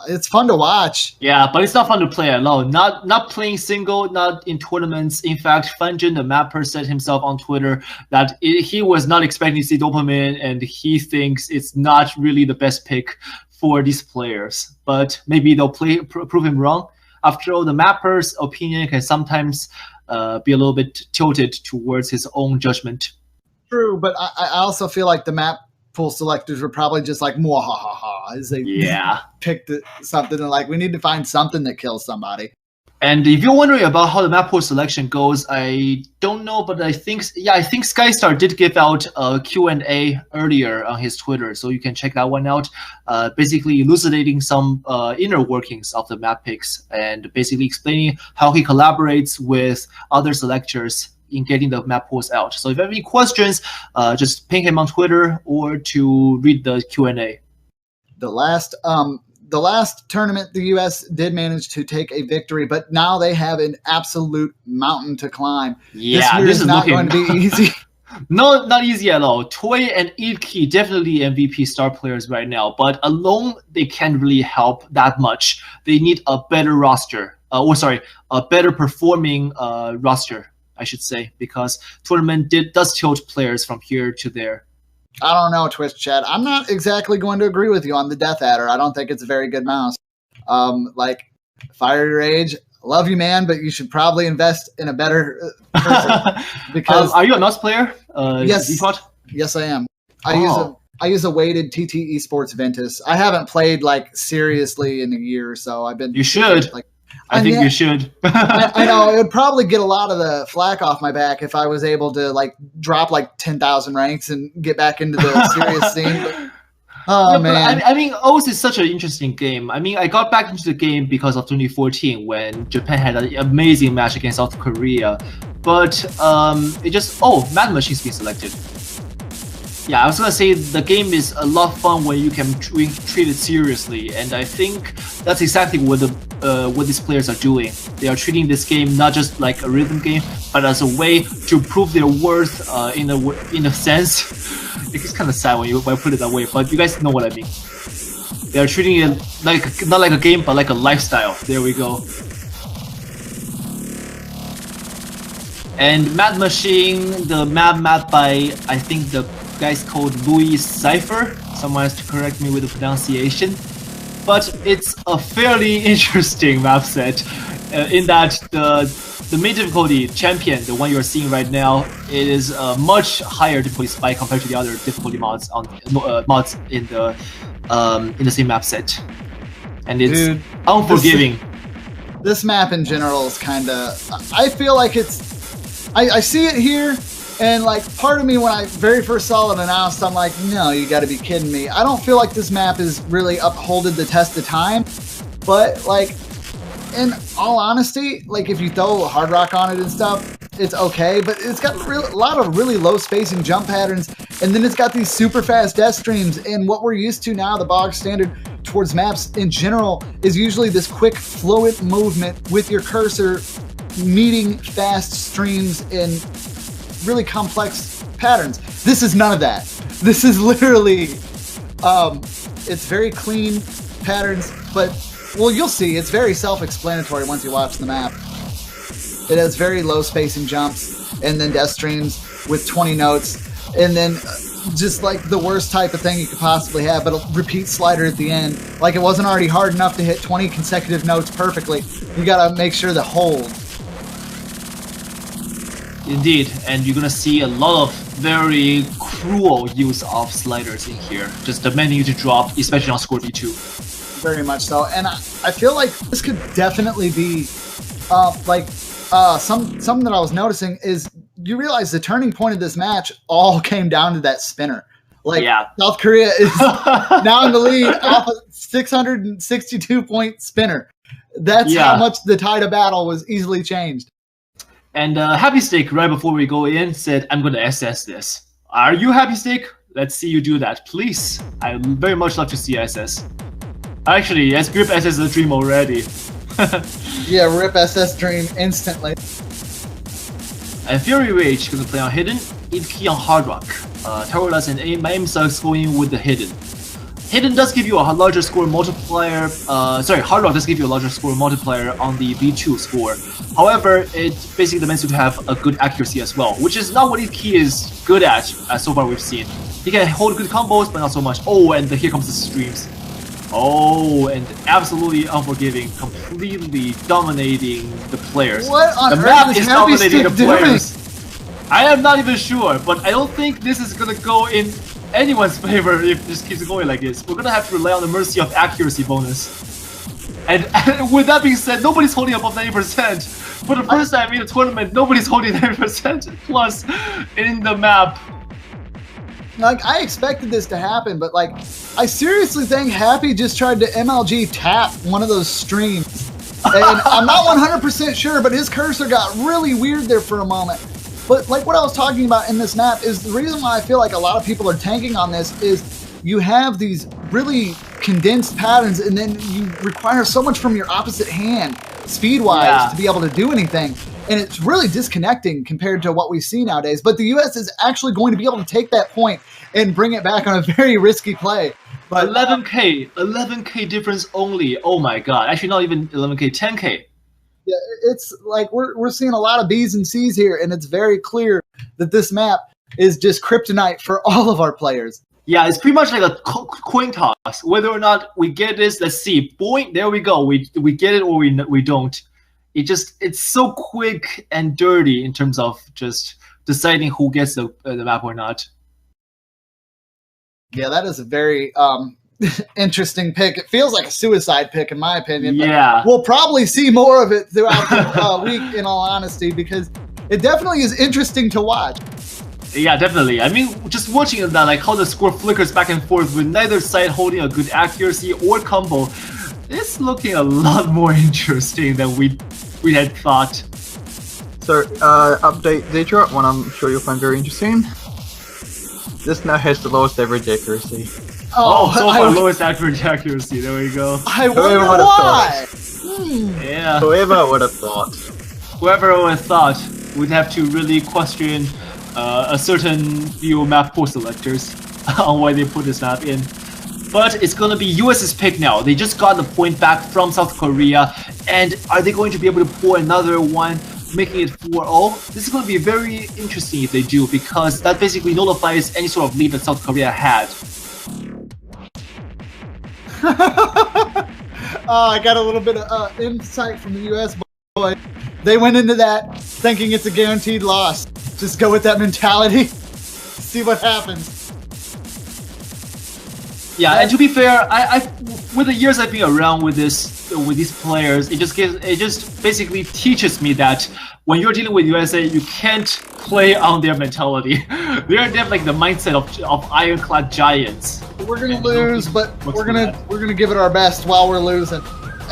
it's fun to watch. Yeah, but it's not fun to play alone. Not playing single, not in tournaments. In fact, Funjin, the mapper, said himself on Twitter that he was not expecting to see Dopamine, and he thinks it's not really the best pick for these players, but maybe they'll prove him wrong. After all, the mapper's opinion can sometimes be a little bit tilted towards his own judgment. True, but I also feel like the map pool selectors were probably just like mwahaha as they picked something and like, we need to find something that kills somebody. And if you're wondering about how the map pool selection goes, I don't know, but I think Skystar did give out a Q&A earlier on his Twitter, so you can check that one out. Basically elucidating some inner workings of the map picks and basically explaining how he collaborates with other selectors in getting the map pools out. So if you have any questions, just ping him on Twitter or to read the Q&A. The last tournament, the U.S. did manage to take a victory, but now they have an absolute mountain to climb. Yeah, this is not going to be easy. No, not easy at all. Toy and Idke definitely MVP star players right now, but alone they can't really help that much. They need a better roster, a better performing roster, I should say, because tournament does tilt players from here to there. I don't know, Twitch chat. I'm not exactly going to agree with you on the Death Adder. I don't think it's a very good mouse. Like, Fiery Rage, love you, man, but you should probably invest in a better person. Because are you a mouse player? Yes. Default? Yes, I am. I use a weighted TT Esports Ventus. I haven't played like seriously in a year or so. I've been. You should. Like, I think you should. I know it would probably get a lot of the flack off my back if I was able to like drop like 10,000 ranks and get back into the serious scene. But, man. I mean, OS is such an interesting game. I mean, I got back into the game because of 2014 when Japan had an amazing match against South Korea. But it just Mad Machine's been selected. Yeah, I was gonna say the game is a lot of fun when you can treat it seriously, and I think that's exactly what these players are doing. They are treating this game not just like a rhythm game, but as a way to prove their worth in a sense. It's kind of sad when I put it that way, but you guys know what I mean. They are treating it like not like a game, but like a lifestyle. There we go. And Mad Machine, the map by I think the guy's called Louis Cypher. Someone has to correct me with the pronunciation. But it's a fairly interesting map set in that the main difficulty champion, the one you're seeing right now, it is a much higher difficulty spike compared to the other difficulty mods on in the same map set, and it's unforgiving. This map in general is kind of. I feel like it's. I see it here. And, like, part of me, when I very first saw it announced, I'm like, no, you gotta be kidding me. I don't feel like this map is really upholded the test of time. But, like, in all honesty, like, if you throw Hard Rock on it and stuff, it's okay. But it's got a lot of really low spacing jump patterns. And then it's got these super fast death streams. And what we're used to now, the bog standard towards maps in general, is usually this quick, fluid movement with your cursor meeting fast streams in really complex patterns. This is none of that. This is literally, it's very clean patterns, but, well, you'll see. It's very self-explanatory once you watch the map. It has very low spacing jumps, and then death streams with 20 notes, and then just like the worst type of thing you could possibly have, but a repeat slider at the end. Like it wasn't already hard enough to hit 20 consecutive notes perfectly. You gotta make sure to hold. Indeed, and you're gonna see a lot of very cruel use of sliders in here, just demanding you to drop, especially on Score V2. Very much so, and I feel like this could definitely be, something that I was noticing is you realize the turning point of this match all came down to that spinner. Like, South Korea is now in the lead off a 662-point spinner. That's how much the tide of battle was easily changed. And Happy Stick, right before we go in, said, I'm going to SS this. Are you Happy Stick? Let's see you do that, please. I very much love to see SS. Actually, let's rip SS the dream already. Yeah, rip SS dream instantly. And Fury Rage going to play on Hidden, Idke on Hard Rock. Tarolas and Aim Sucks going with the Hidden. Hidden does give you a larger score multiplier, Hard Rock does give you a larger score multiplier on the V2 score. However, it basically demands you to have a good accuracy as well, which is not what Idke is good at, so far we've seen. He can hold good combos, but not so much. Oh, and here comes the streams. Oh, and absolutely unforgiving, completely dominating the players. What on the earth map is is Happy dominating the Stick doing? players. I am not even sure, but I don't think this is gonna go in anyone's favor if this keeps going like this. We're gonna have to rely on the mercy of accuracy bonus. And with that being said, nobody's holding above 90%. For the first time in the tournament, nobody's holding 90% plus in the map. Like, I expected this to happen, but like, I seriously think Happy just tried to MLG tap one of those streams. And I'm not 100% sure, but his cursor got really weird there for a moment. But like what I was talking about in this map is the reason why I feel like a lot of people are tanking on this is you have these really condensed patterns and then you require so much from your opposite hand, speed-wise, to be able to do anything. And it's really disconnecting compared to what we see nowadays. But the US is actually going to be able to take that point and bring it back on a very risky play. But 11k difference only. Oh my god. Actually, not even 11k, 10k. Yeah, it's like we're seeing a lot of B's and C's here, and it's very clear that this map is just kryptonite for all of our players. Yeah, it's pretty much like a coin toss. Whether or not we get this, let's see. Boing, there we go. We get it or we don't. It's so quick and dirty in terms of just deciding who gets the map or not. Yeah, that is a very interesting pick. It feels like a suicide pick, in my opinion. Yeah. We'll probably see more of it throughout the week, in all honesty, because it definitely is interesting to watch. Yeah, definitely. I mean, just watching that, like how the score flickers back and forth with neither side holding a good accuracy or combo, it's looking a lot more interesting than we had thought. So, update Zedrop, one I'm sure you'll find very interesting. This now has the lowest average accuracy. Oh, so far lowest average accuracy. There we go. I wonder why. Yeah. Whoever would have thought. Whoever would have thought would have to really question a certain few map pool selectors on why they put this map in. But it's gonna be US's pick now. They just got the point back from South Korea, and are they going to be able to pull another one, making it 4-0? This is going to be very interesting if they do, because that basically nullifies any sort of lead that South Korea had. I got a little bit of insight from the US boy. They went into that thinking it's a guaranteed loss. Just go with that mentality. See what happens. Yeah, and to be fair, I with the years I've been around with these players, it just basically teaches me that when you're dealing with USA, you can't play on their mentality. They have like the mindset of ironclad giants. We're gonna lose, but we're gonna give it our best while we're losing.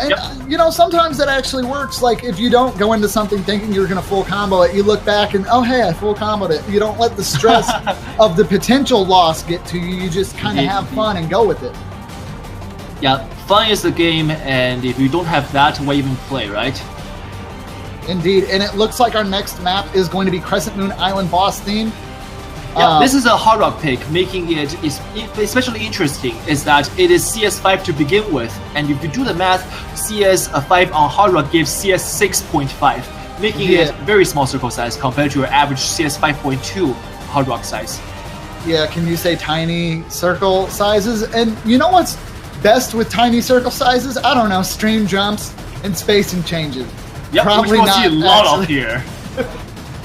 And you know, sometimes that actually works. Like if you don't go into something thinking you're gonna full combo it, you look back and oh hey, I full comboed it. You don't let the stress of the potential loss get to you. You just kind of have fun and go with it. Yeah, fun is the game, and if you don't have that, why even play, right? Indeed, and it looks like our next map is going to be Crescent Moon Island boss theme. Yeah, this is a Hard Rock pick, making it especially interesting is that it is CS5 to begin with, and if you do the math, CS5 on Hard Rock gives CS 6.5, making it very small circle size compared to your average CS 5.2 Hard Rock size. Yeah, can you say tiny circle sizes? And you know what's best with tiny circle sizes? I don't know, stream jumps and spacing changes. Yep, probably which we'll not see a lot actually. of here.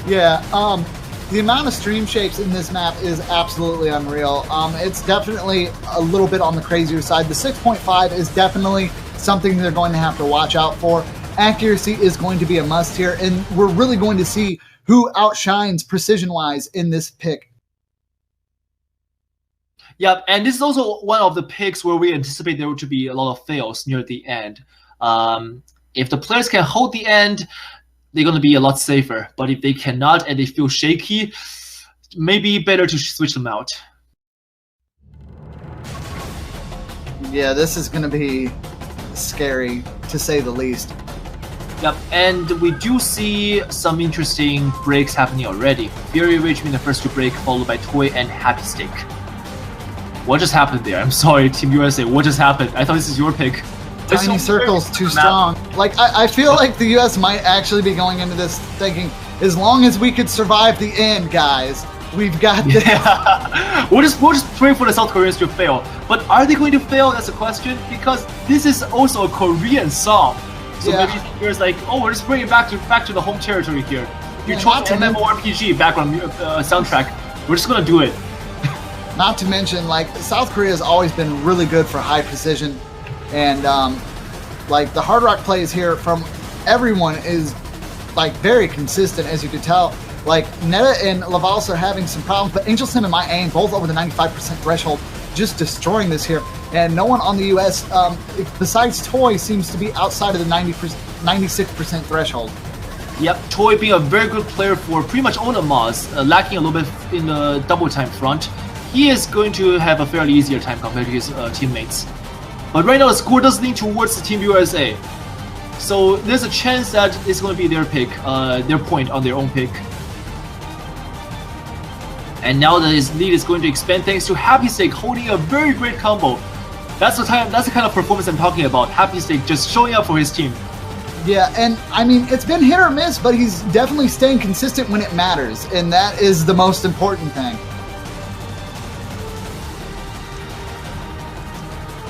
Yeah, the amount of stream shapes in this map is absolutely unreal. It's definitely a little bit on the crazier side. The 6.5 is definitely something they're going to have to watch out for. Accuracy is going to be a must here, and we're really going to see who outshines precision-wise in this pick. Yep, and this is also one of the picks where we anticipate there to be a lot of fails near the end. If the players can hold the end, they're going to be a lot safer. But if they cannot and they feel shaky, maybe better to switch them out. Yeah, this is going to be scary, to say the least. Yep, and we do see some interesting breaks happening already. Fury Rage being the first to break, followed by Toy and Happy Stick. What just happened there? I'm sorry, Team USA, what just happened? I thought this is your pick. Tiny circles too strong. Like I feel like the US might actually be going into this thinking, as long as we could survive the end, guys, We've got this. Yeah. we'll just pray for the South Koreans to fail. But are they going to fail? That's a question, because this is also a Korean song. So Yeah. maybe there's like, oh, we're just bringing it back to the home territory here. You Yeah, chose not to MMORPG background soundtrack. We're just gonna do it. Not to mention, like, South Korea has always been really good for high precision, and like the hard rock plays here from everyone is like very consistent, as you could tell. Like Netta and Lavals are having some problems, but Angel Sim and My Aim both over the 95% threshold, just destroying this here. And no one on the US, besides Toy, seems to be outside of the 96% threshold. Yep, Toy being a very good player for pretty much all the mods, lacking a little bit in the double time front. He is going to have a fairly easier time compared to his teammates. But right now the score does lean towards the Team USA. So there's a chance that it's going to be their pick, their point on their own pick. And now that his lead is going to expand thanks to Happy Steak holding a very great combo. That's the kind of performance I'm talking about. Happy Steak just showing up for his team. Yeah, and I mean, it's been hit or miss, but he's definitely staying consistent when it matters, and that is the most important thing.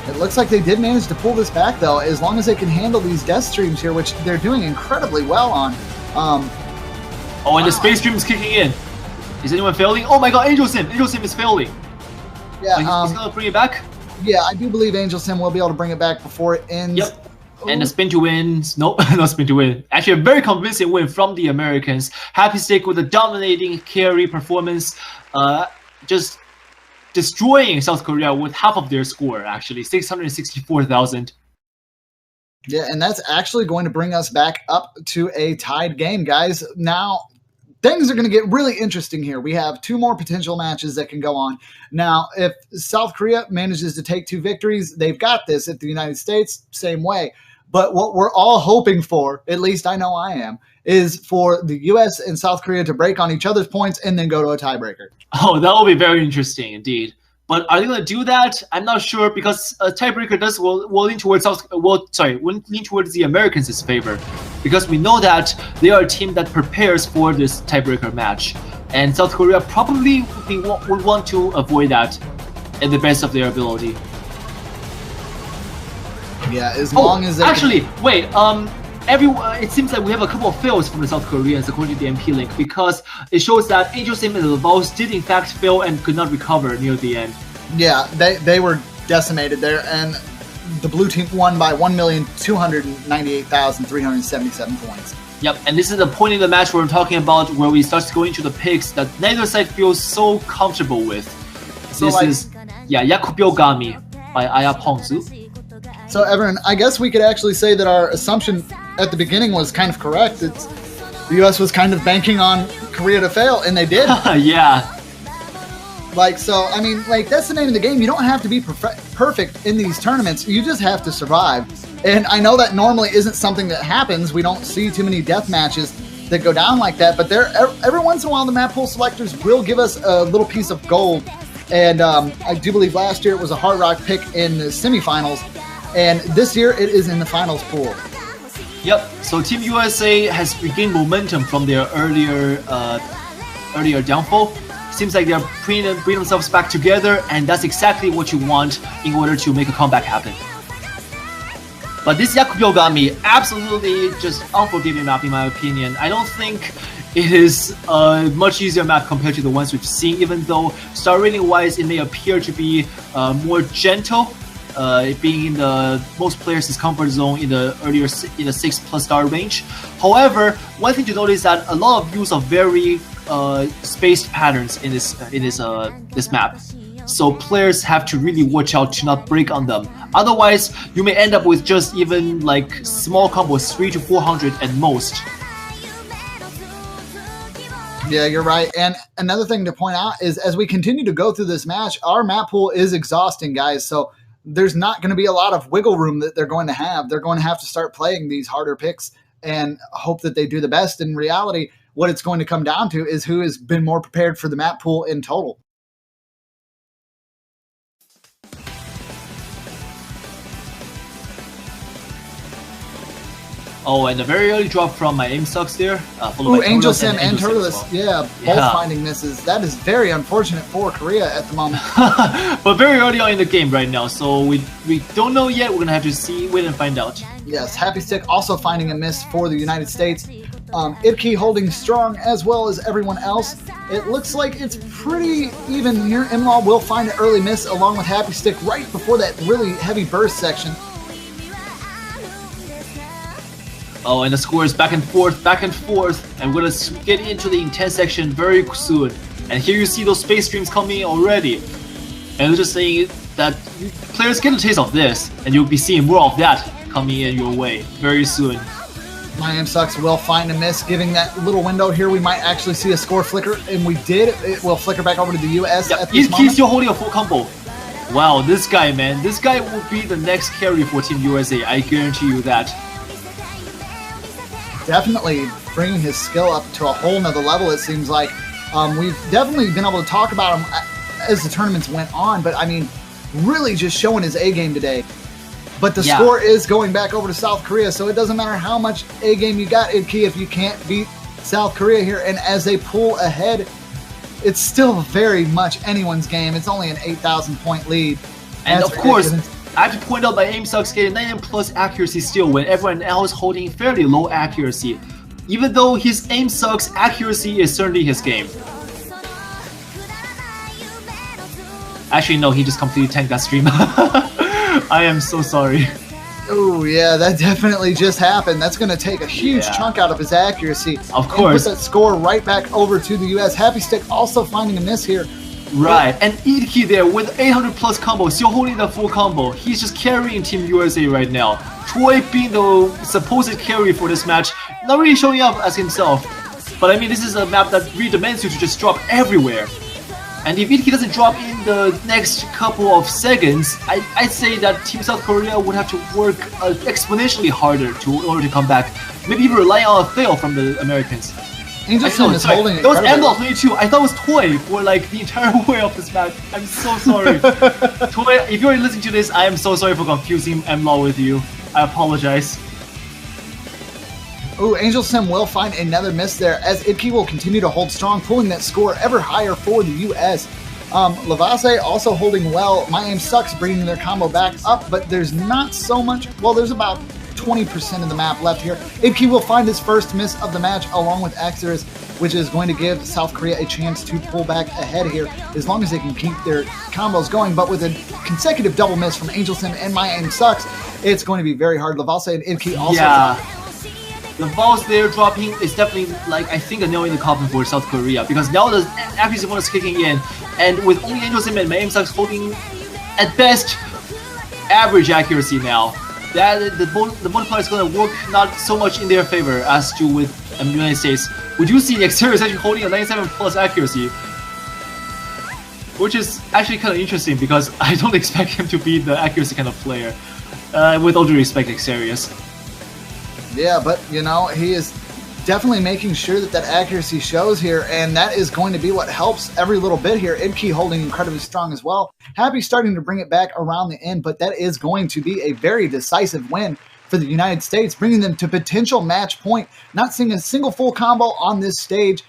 It looks like they did manage to pull this back, though, as long as they can handle these death streams here, which they're doing incredibly well on. Oh, and the space stream is kicking in. Is anyone failing? Oh my god, Angel Sim! Angel Sim is failing. Yeah, He's gonna bring it back? yeah, I do believe Angel Sim will be able to bring it back before it ends. Yep. And the spin to win. Nope, not spin to win. Actually, a very convincing win from the Americans. Happy Stick with a dominating carry performance. Just destroying South Korea with half of their score, actually. 664,000. Yeah, and that's actually going to bring us back up to a tied game, guys. Now, things are going to get really interesting here. We have two more potential matches that can go on. Now, if South Korea manages to take 2 victories, they've got this. If the United States, same way. But what we're all hoping for, at least I know I am, is for the U.S. and South Korea to break on each other's points and then go to a tiebreaker. Oh, that will be very interesting indeed. But are they going to do that? I'm not sure, because a tiebreaker will lean towards will lean towards the Americans' favor, because we know that they are a team that prepares for this tiebreaker match, and South Korea probably would want to avoid that in the best of their ability. Yeah, as long as they actually, wait. It seems like we have a couple of fails from the South Koreans according to the MP link, because it shows that Angel Sim and the Vols did in fact fail and could not recover near the end. Yeah, they were decimated there, and the blue team won by 1,298,377 points. Yep, and this is the point in the match where we're talking about, where we start going into the picks that neither side feels so comfortable with. So this is Yakubyo Gami by Aya Pongzu. So, Everin, I guess we could actually say that our assumption at the beginning was kind of correct. It's the U.S. was kind of banking on Korea to fail, and they did. Yeah. Like, so, I mean, like, that's the name of the game. You don't have to be perfect in these tournaments. You just have to survive. And I know that normally isn't something that happens. We don't see too many death matches that go down like that. But every once in a while, the map pool selectors will give us a little piece of gold. And I do believe last year it was a Hard Rock pick in the semifinals. And this year it is in the finals pool. Yep. So Team USA has regained momentum from their earlier downfall. Seems like they're bringing themselves back together, and that's exactly what you want in order to make a comeback happen. But this Yakubyo Gami, absolutely just unforgiving map in my opinion. I don't think it is a much easier map compared to the ones we've seen, even though star rating wise it may appear to be more gentle. Being in the most players' comfort zone in the 6+ star range. However, one thing to notice is that a lot of use of very spaced patterns in this map. So players have to really watch out to not break on them. Otherwise, you may end up with just even like small combos, 300 to 400 at most. Yeah, you're right. And another thing to point out is, as we continue to go through this match, our map pool is exhausting, guys. So there's not going to be a lot of wiggle room that they're going to have. They're going to have to start playing these harder picks and hope that they do the best. In reality, what it's going to come down to is who has been more prepared for the map pool in total. Oh, and a very early drop from my aim sucks there. Followed Ooh, by Angel Turles Sim and Angel Sim Turles, as well. both Yeah. finding misses. That is very unfortunate for Korea at the moment. But very early on in the game right now, so we don't know yet. We're gonna have to see, wait and find out. Yes, Happy Stick also finding a miss for the United States. Idke holding strong as well as everyone else. It looks like it's pretty even here. Imlaw will find an early miss along with Happy Stick right before that really heavy burst section. Oh, and the score is back and forth, and we're gonna get into the intense section very soon. And here you see those space streams coming already. And we're just saying that players get a taste of this, and you'll be seeing more of that coming in your way very soon. Miami Sucks will find a miss, giving that little window here. We might actually see a score flicker, and we did. It will flicker back over to the US at this moment. He's still holding a full combo. Wow, this guy, man. This guy will be the next carry for Team USA. I guarantee you that. Definitely bringing his skill up to a whole nother level, it seems like. We've definitely been able to talk about him as the tournaments went on, but I mean, really just showing his A game today. But the score is going back over to South Korea, so it doesn't matter how much A game you got, Idke, if you can't beat South Korea here. And as they pull ahead, it's still very much anyone's game. It's only an 8,000 point lead. And That's of course, ridiculous. I have to point out my aim sucks getting 9 plus accuracy still when everyone else holding fairly low accuracy. Even though his aim sucks, accuracy is certainly his game. Actually, no, he just completely tanked that stream. I am so sorry. Oh yeah, that definitely just happened. That's going to take a huge chunk out of his accuracy. Of course. And put that score right back over to the US. Happy Stick also finding a miss here. Right, and Idke there with 800 plus combo, still holding the full combo. He's just carrying Team USA right now. Troy being the supposed carry for this match, not really showing up as himself. But I mean, this is a map that really demands you to just drop everywhere. And if Idke doesn't drop in the next couple of seconds, I'd say that Team South Korea would have to work exponentially harder in order to come back. Maybe even rely on a fail from the Americans. Angel Sim is holding it. That was Amlaw 22. I thought it was Toy for like the entire way of this match. I'm so sorry. Toy, if you're listening to this, I am so sorry for confusing Amlaw with you. I apologize. Ooh, Angel Sim will find another miss there as Idke will continue to hold strong, pulling that score ever higher for the US. Lavase also holding well. My Aim Sucks bringing their combo back up, but there's not so much. Well, there's about 20% of the map left here. Idke will find his first miss of the match along with Exodus, which is going to give South Korea a chance to pull back ahead here as long as they can keep their combos going. But with a consecutive double miss from Angel Sim and My Aim Sucks, it's going to be very hard. Lavase and Idke also. Yeah. The balls there dropping is definitely, like, I think a nail in the coffin for South Korea, because now the accuracy bonus kicking in, and with only Angel Sim and My Aim Sucks holding, at best, average accuracy now, that the multiplier is going to work not so much in their favor as to with the United States. We do see the Exterior is actually holding a 97 plus accuracy, which is actually kind of interesting because I don't expect him to be the accuracy kind of player, with all due respect, Exterius. Yeah, but, you know, he is definitely making sure that that accuracy shows here, and that is going to be what helps every little bit here. Idke holding incredibly strong as well. Happy starting to bring it back around the end, but that is going to be a very decisive win for the United States, bringing them to potential match point. Not seeing a single full combo on this stage,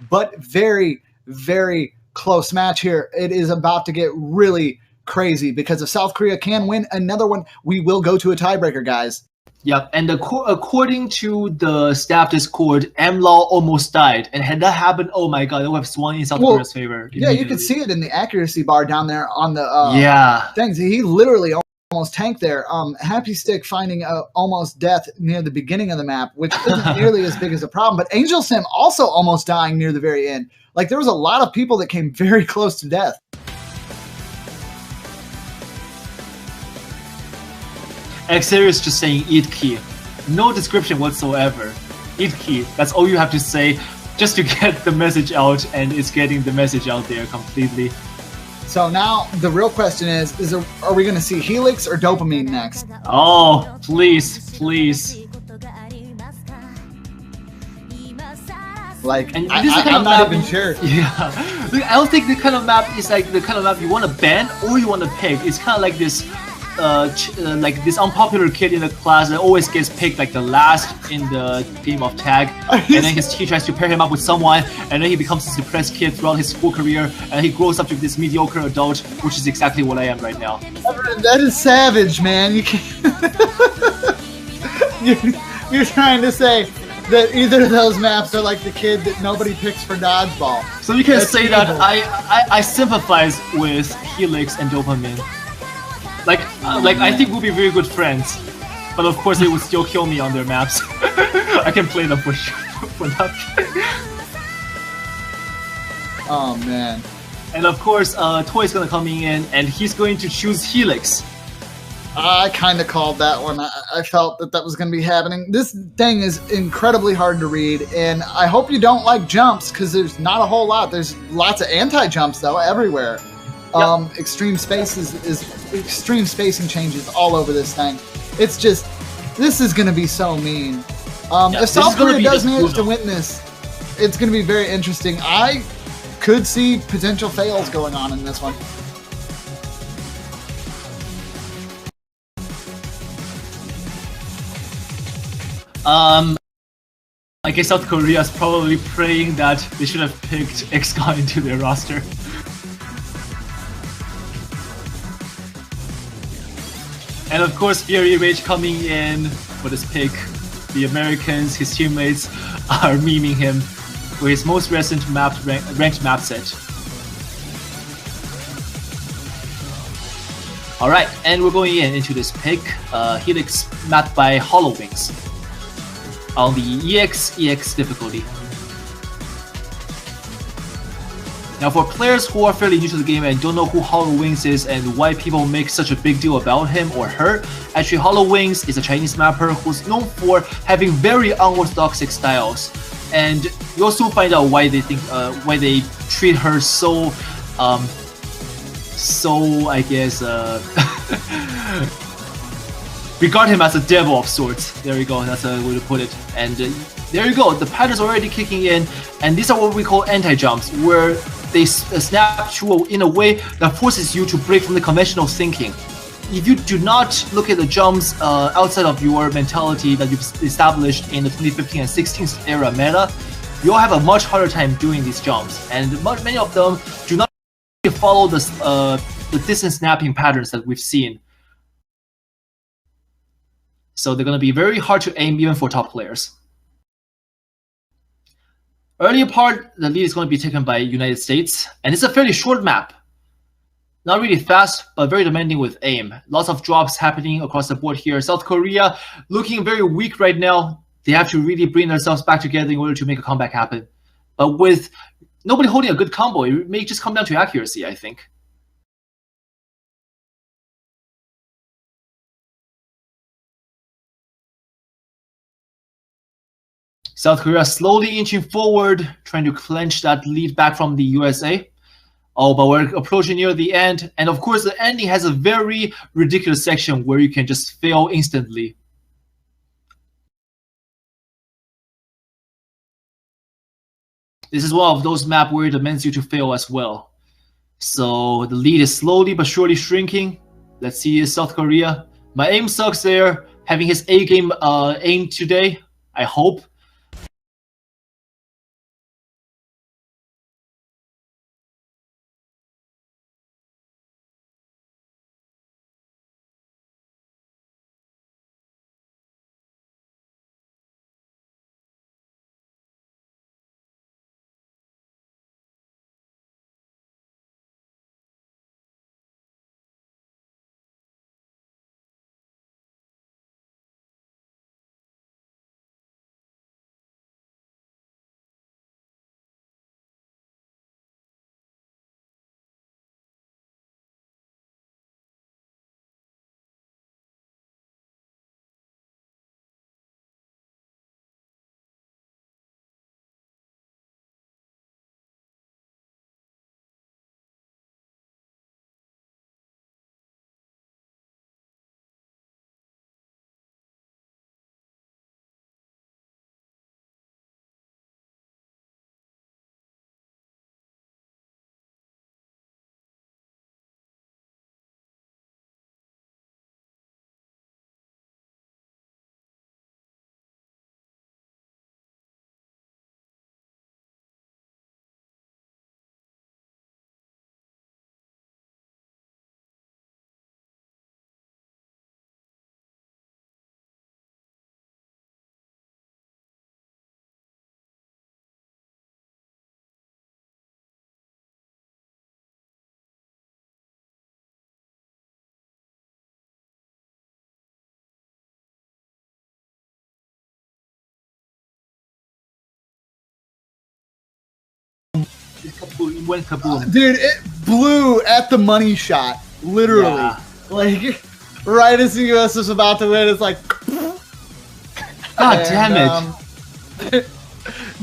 but very, very close match here. It is about to get really crazy because if South Korea can win another one, we will go to a tiebreaker, guys. Yep, and according to the staff Discord, Amlaw almost died, and had that happened, oh my god, it would have swung in South Korea's favor. Yeah, you could see it in the accuracy bar down there on the things. He literally almost tanked there. Happy Stick finding almost death near the beginning of the map, which isn't nearly as big as a problem. But Angel Sim also almost dying near the very end. Like, there was a lot of people that came very close to death. Exterius just saying Idke. No description whatsoever. Idke. That's all you have to say just to get the message out, and it's getting the message out there completely. So now the real question is are we going to see Helix or Dopamine next? Oh, please, please. Like, And I'm not even sure. Yeah. Look, I don't think the kind of map is like the kind of map you want to ban or you want to pick. It's kind of like this like this unpopular kid in the class that always gets picked like the last in the game of tag, and then his teacher tries to pair him up with someone, and then he becomes this depressed kid throughout his school career, and he grows up to this mediocre adult, which is exactly what I am right now. That is savage, man. You can't. You're trying to say that either of those maps are like the kid that nobody picks for dodgeball. So you can That's say evil. that I sympathize with Helix and Dopamine. Like I think we'll be very good friends, but of course they would still kill me on their maps. I can play them for sure for that. Oh man. And of course, Toy's gonna come in and he's going to choose Helix. I kind of called that one. I felt that was going to be happening. This thing is incredibly hard to read, and I hope you don't like jumps because there's not a whole lot. There's lots of anti-jumps though everywhere. Yep. Extreme extreme spacing changes all over this thing. It's just this is going to be so mean. If South Korea does manage to win this, it's going to be very interesting. I could see potential fails going on in this one. I guess South Korea is probably praying that they should have picked XCON into their roster. And of course, Fury Rage coming in for this pick. The Americans, his teammates, are memeing him for his most recent ranked map set. Alright, and we're going into this pick. Helix mapped by HoloWings on the EX difficulty. Now for players who are fairly new to the game and don't know who HoloWings is and why people make such a big deal about him or her, actually HoloWings is a Chinese mapper who's known for having very unorthodox styles. And you also find out why they think why they treat her so I guess regard him as a devil of sorts. There you go, that's a way to put it. And there you go, the pattern's already kicking in, and these are what we call anti-jumps, where they snap you in a way that forces you to break from the conventional thinking. If you do not look at the jumps outside of your mentality that you've established in the 2015 and 16 era meta, you'll have a much harder time doing these jumps, and many of them do not follow the distance snapping patterns that we've seen. So they're going to be very hard to aim even for top players. Earlier part, the lead is going to be taken by United States, and it's a fairly short map. Not really fast, but very demanding with aim. Lots of drops happening across the board here. South Korea looking very weak right now. They have to really bring themselves back together in order to make a comeback happen. But with nobody holding a good combo, it may just come down to accuracy, I think. South Korea slowly inching forward, trying to clench that lead back from the USA. Oh, but we're approaching near the end. And of course, the ending has a very ridiculous section where you can just fail instantly. This is one of those maps where it demands you to fail as well. So the lead is slowly but surely shrinking. Let's see South Korea. My aim sucks there. Having his A game aim today, I hope. It went kaboom. Dude, it blew at the money shot, literally. Yeah. Like, right as the U.S. was about to win, it's like... God damn it.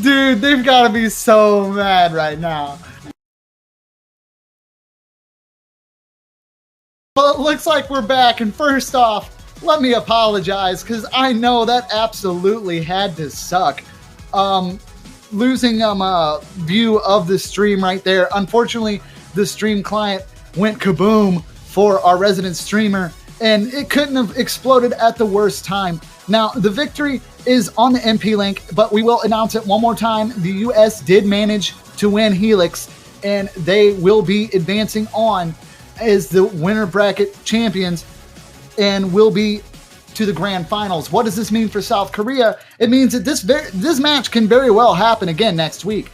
Dude, they've got to be so mad right now. Well, it looks like we're back, and first off, let me apologize, because I know that absolutely had to suck. Losing a view of the stream right there. Unfortunately, the stream client went kaboom for our resident streamer, and it couldn't have exploded at the worst time. Now, the victory is on the MP Link, but we will announce it one more time. The US did manage to win Helix, and they will be advancing on as the winner bracket champions and will be to the grand finals. What does this mean for South Korea? It means that this match can very well happen again next week.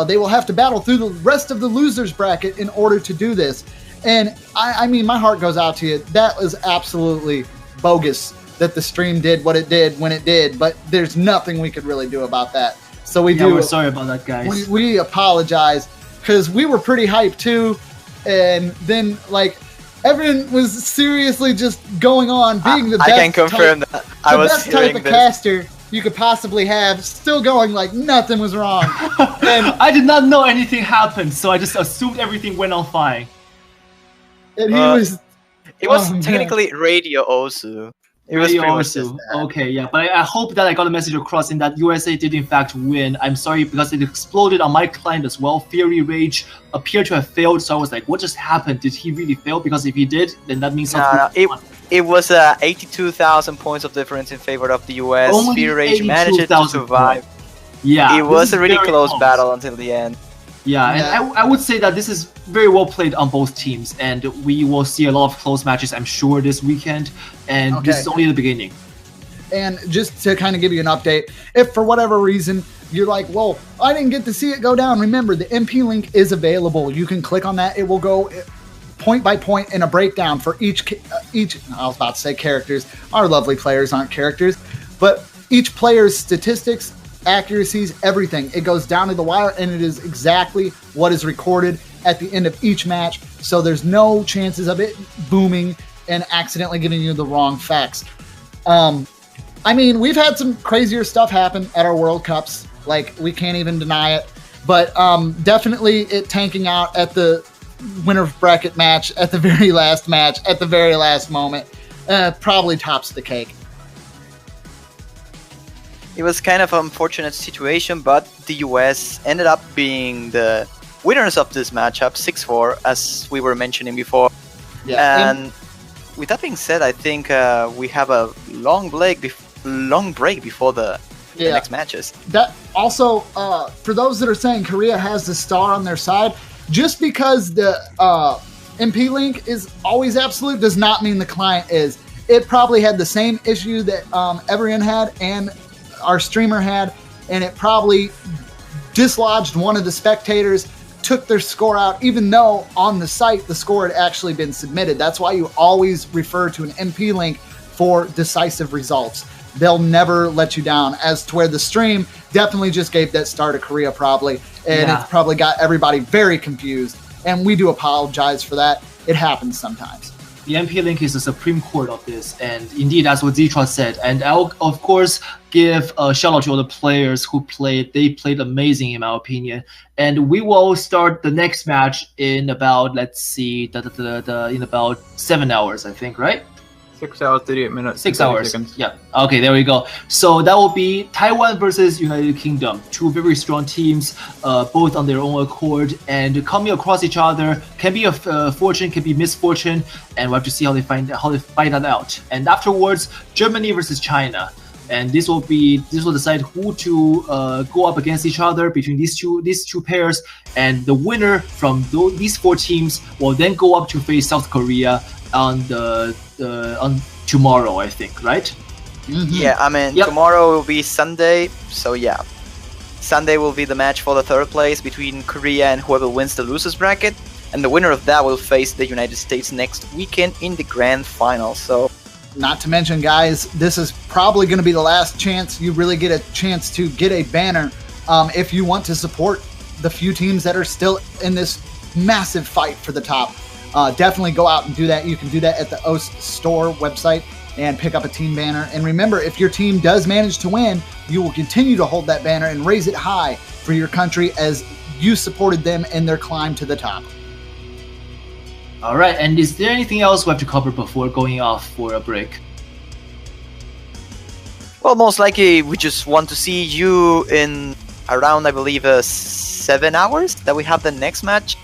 They will have to battle through the rest of the losers bracket in order to do this. And I mean, my heart goes out to you. That was absolutely bogus that the stream did what it did when it did, but there's nothing we could really do about that. So we're sorry about that, guys. We apologize, because we were pretty hyped too, and then like everyone was seriously just going on being the best. I can confirm that. I was best type of caster you could possibly have, still going like nothing was wrong. And I did not know anything happened, so I just assumed everything went on fine. And he was. It was technically radio also. It was pretty much just that. Okay, yeah, but I hope that I got a message across in that USA did in fact win. I'm sorry because it exploded on my client as well. Fury Rage appeared to have failed, so I was like, what just happened? Did he really fail? Because if he did, then that means something. No, it was 82,000 points of difference in favor of the US. Only Fury Rage managed to survive. Yeah, it was a really close battle until the end. Yeah, and I would say that this is very well played on both teams, and we will see a lot of close matches, I'm sure, this weekend, and this is only the beginning. And just to kind of give you an update, if for whatever reason you're like, well, I didn't get to see it go down, remember, the MP link is available. You can click on that. It will go point by point in a breakdown for each, I was about to say characters. Our lovely players aren't characters, but each player's statistics, accuracies, everything. It goes down to the wire, and it is exactly what is recorded at the end of each match, so there's no chances of it booming and accidentally giving you the wrong facts. I mean, we've had some crazier stuff happen at our World Cups, like we can't even deny it, but definitely it tanking out at the winner bracket match, at the very last match, at the very last moment, probably tops the cake. It was kind of an unfortunate situation, but the US ended up being the winners of this matchup, 6-4, as we were mentioning before. Yeah. And with that being said, I think we have a long break before the next matches. That also, for those that are saying Korea has the star on their side, just because the MP link is always absolute does not mean the client is. It probably had the same issue that everyone had and our streamer had, and it probably dislodged one of the spectators, took their score out, even though on the site the score had actually been submitted. That's why you always refer to an MP link for decisive results. They'll never let you down, as to where the stream definitely just gave that star to Korea probably, and it's probably got everybody very confused, and we do apologize for that. It happens sometimes. The MP link is the supreme court of this, and indeed that's what Zitra said. And I'll of course give a shout out to all the players who played. They played amazing in my opinion. And we will start the next match in about, let's see, in about 7 hours, I think, right? 6 hours, 38 minutes. 6 hours. Seconds. Yeah. Okay, there we go. So that will be Taiwan versus United Kingdom. Two very strong teams, both on their own accord, and coming across each other can be a fortune, can be misfortune, and we'll have to see how they find that out. And afterwards, Germany versus China. And this will decide who to go up against each other between these two pairs, and the winner from these four teams will then go up to face South Korea on tomorrow, I think, right? Mm-hmm. Yeah, I mean, tomorrow will be Sunday, so yeah. Sunday will be the match for the third place between Korea and whoever wins the losers bracket, and the winner of that will face the United States next weekend in the grand final. So, not to mention, guys, this is probably going to be the last chance you really get a chance to get a banner if you want to support the few teams that are still in this massive fight for the top. Definitely go out and do that. You can do that at the OS store website and pick up a team banner. And remember, if your team does manage to win, you will continue to hold that banner and raise it high for your country as you supported them in their climb to the top. All right, and is there anything else we have to cover before going off for a break? Well, most likely we just want to see you in around, I believe, 7 hours that we have the next match.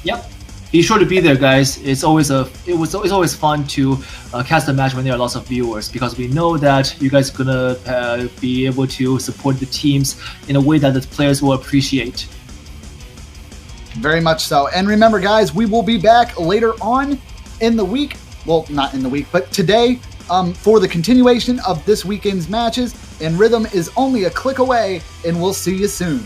Yep. Be sure to be there, guys. It's always fun to cast a match when there are lots of viewers, because we know that you guys are gonna be able to support the teams in a way that the players will appreciate. Very much so. And remember, guys, we will be back later on in the week. Well, not in the week, but today for the continuation of this weekend's matches. And Rhythm is only a click away, and we'll see you soon.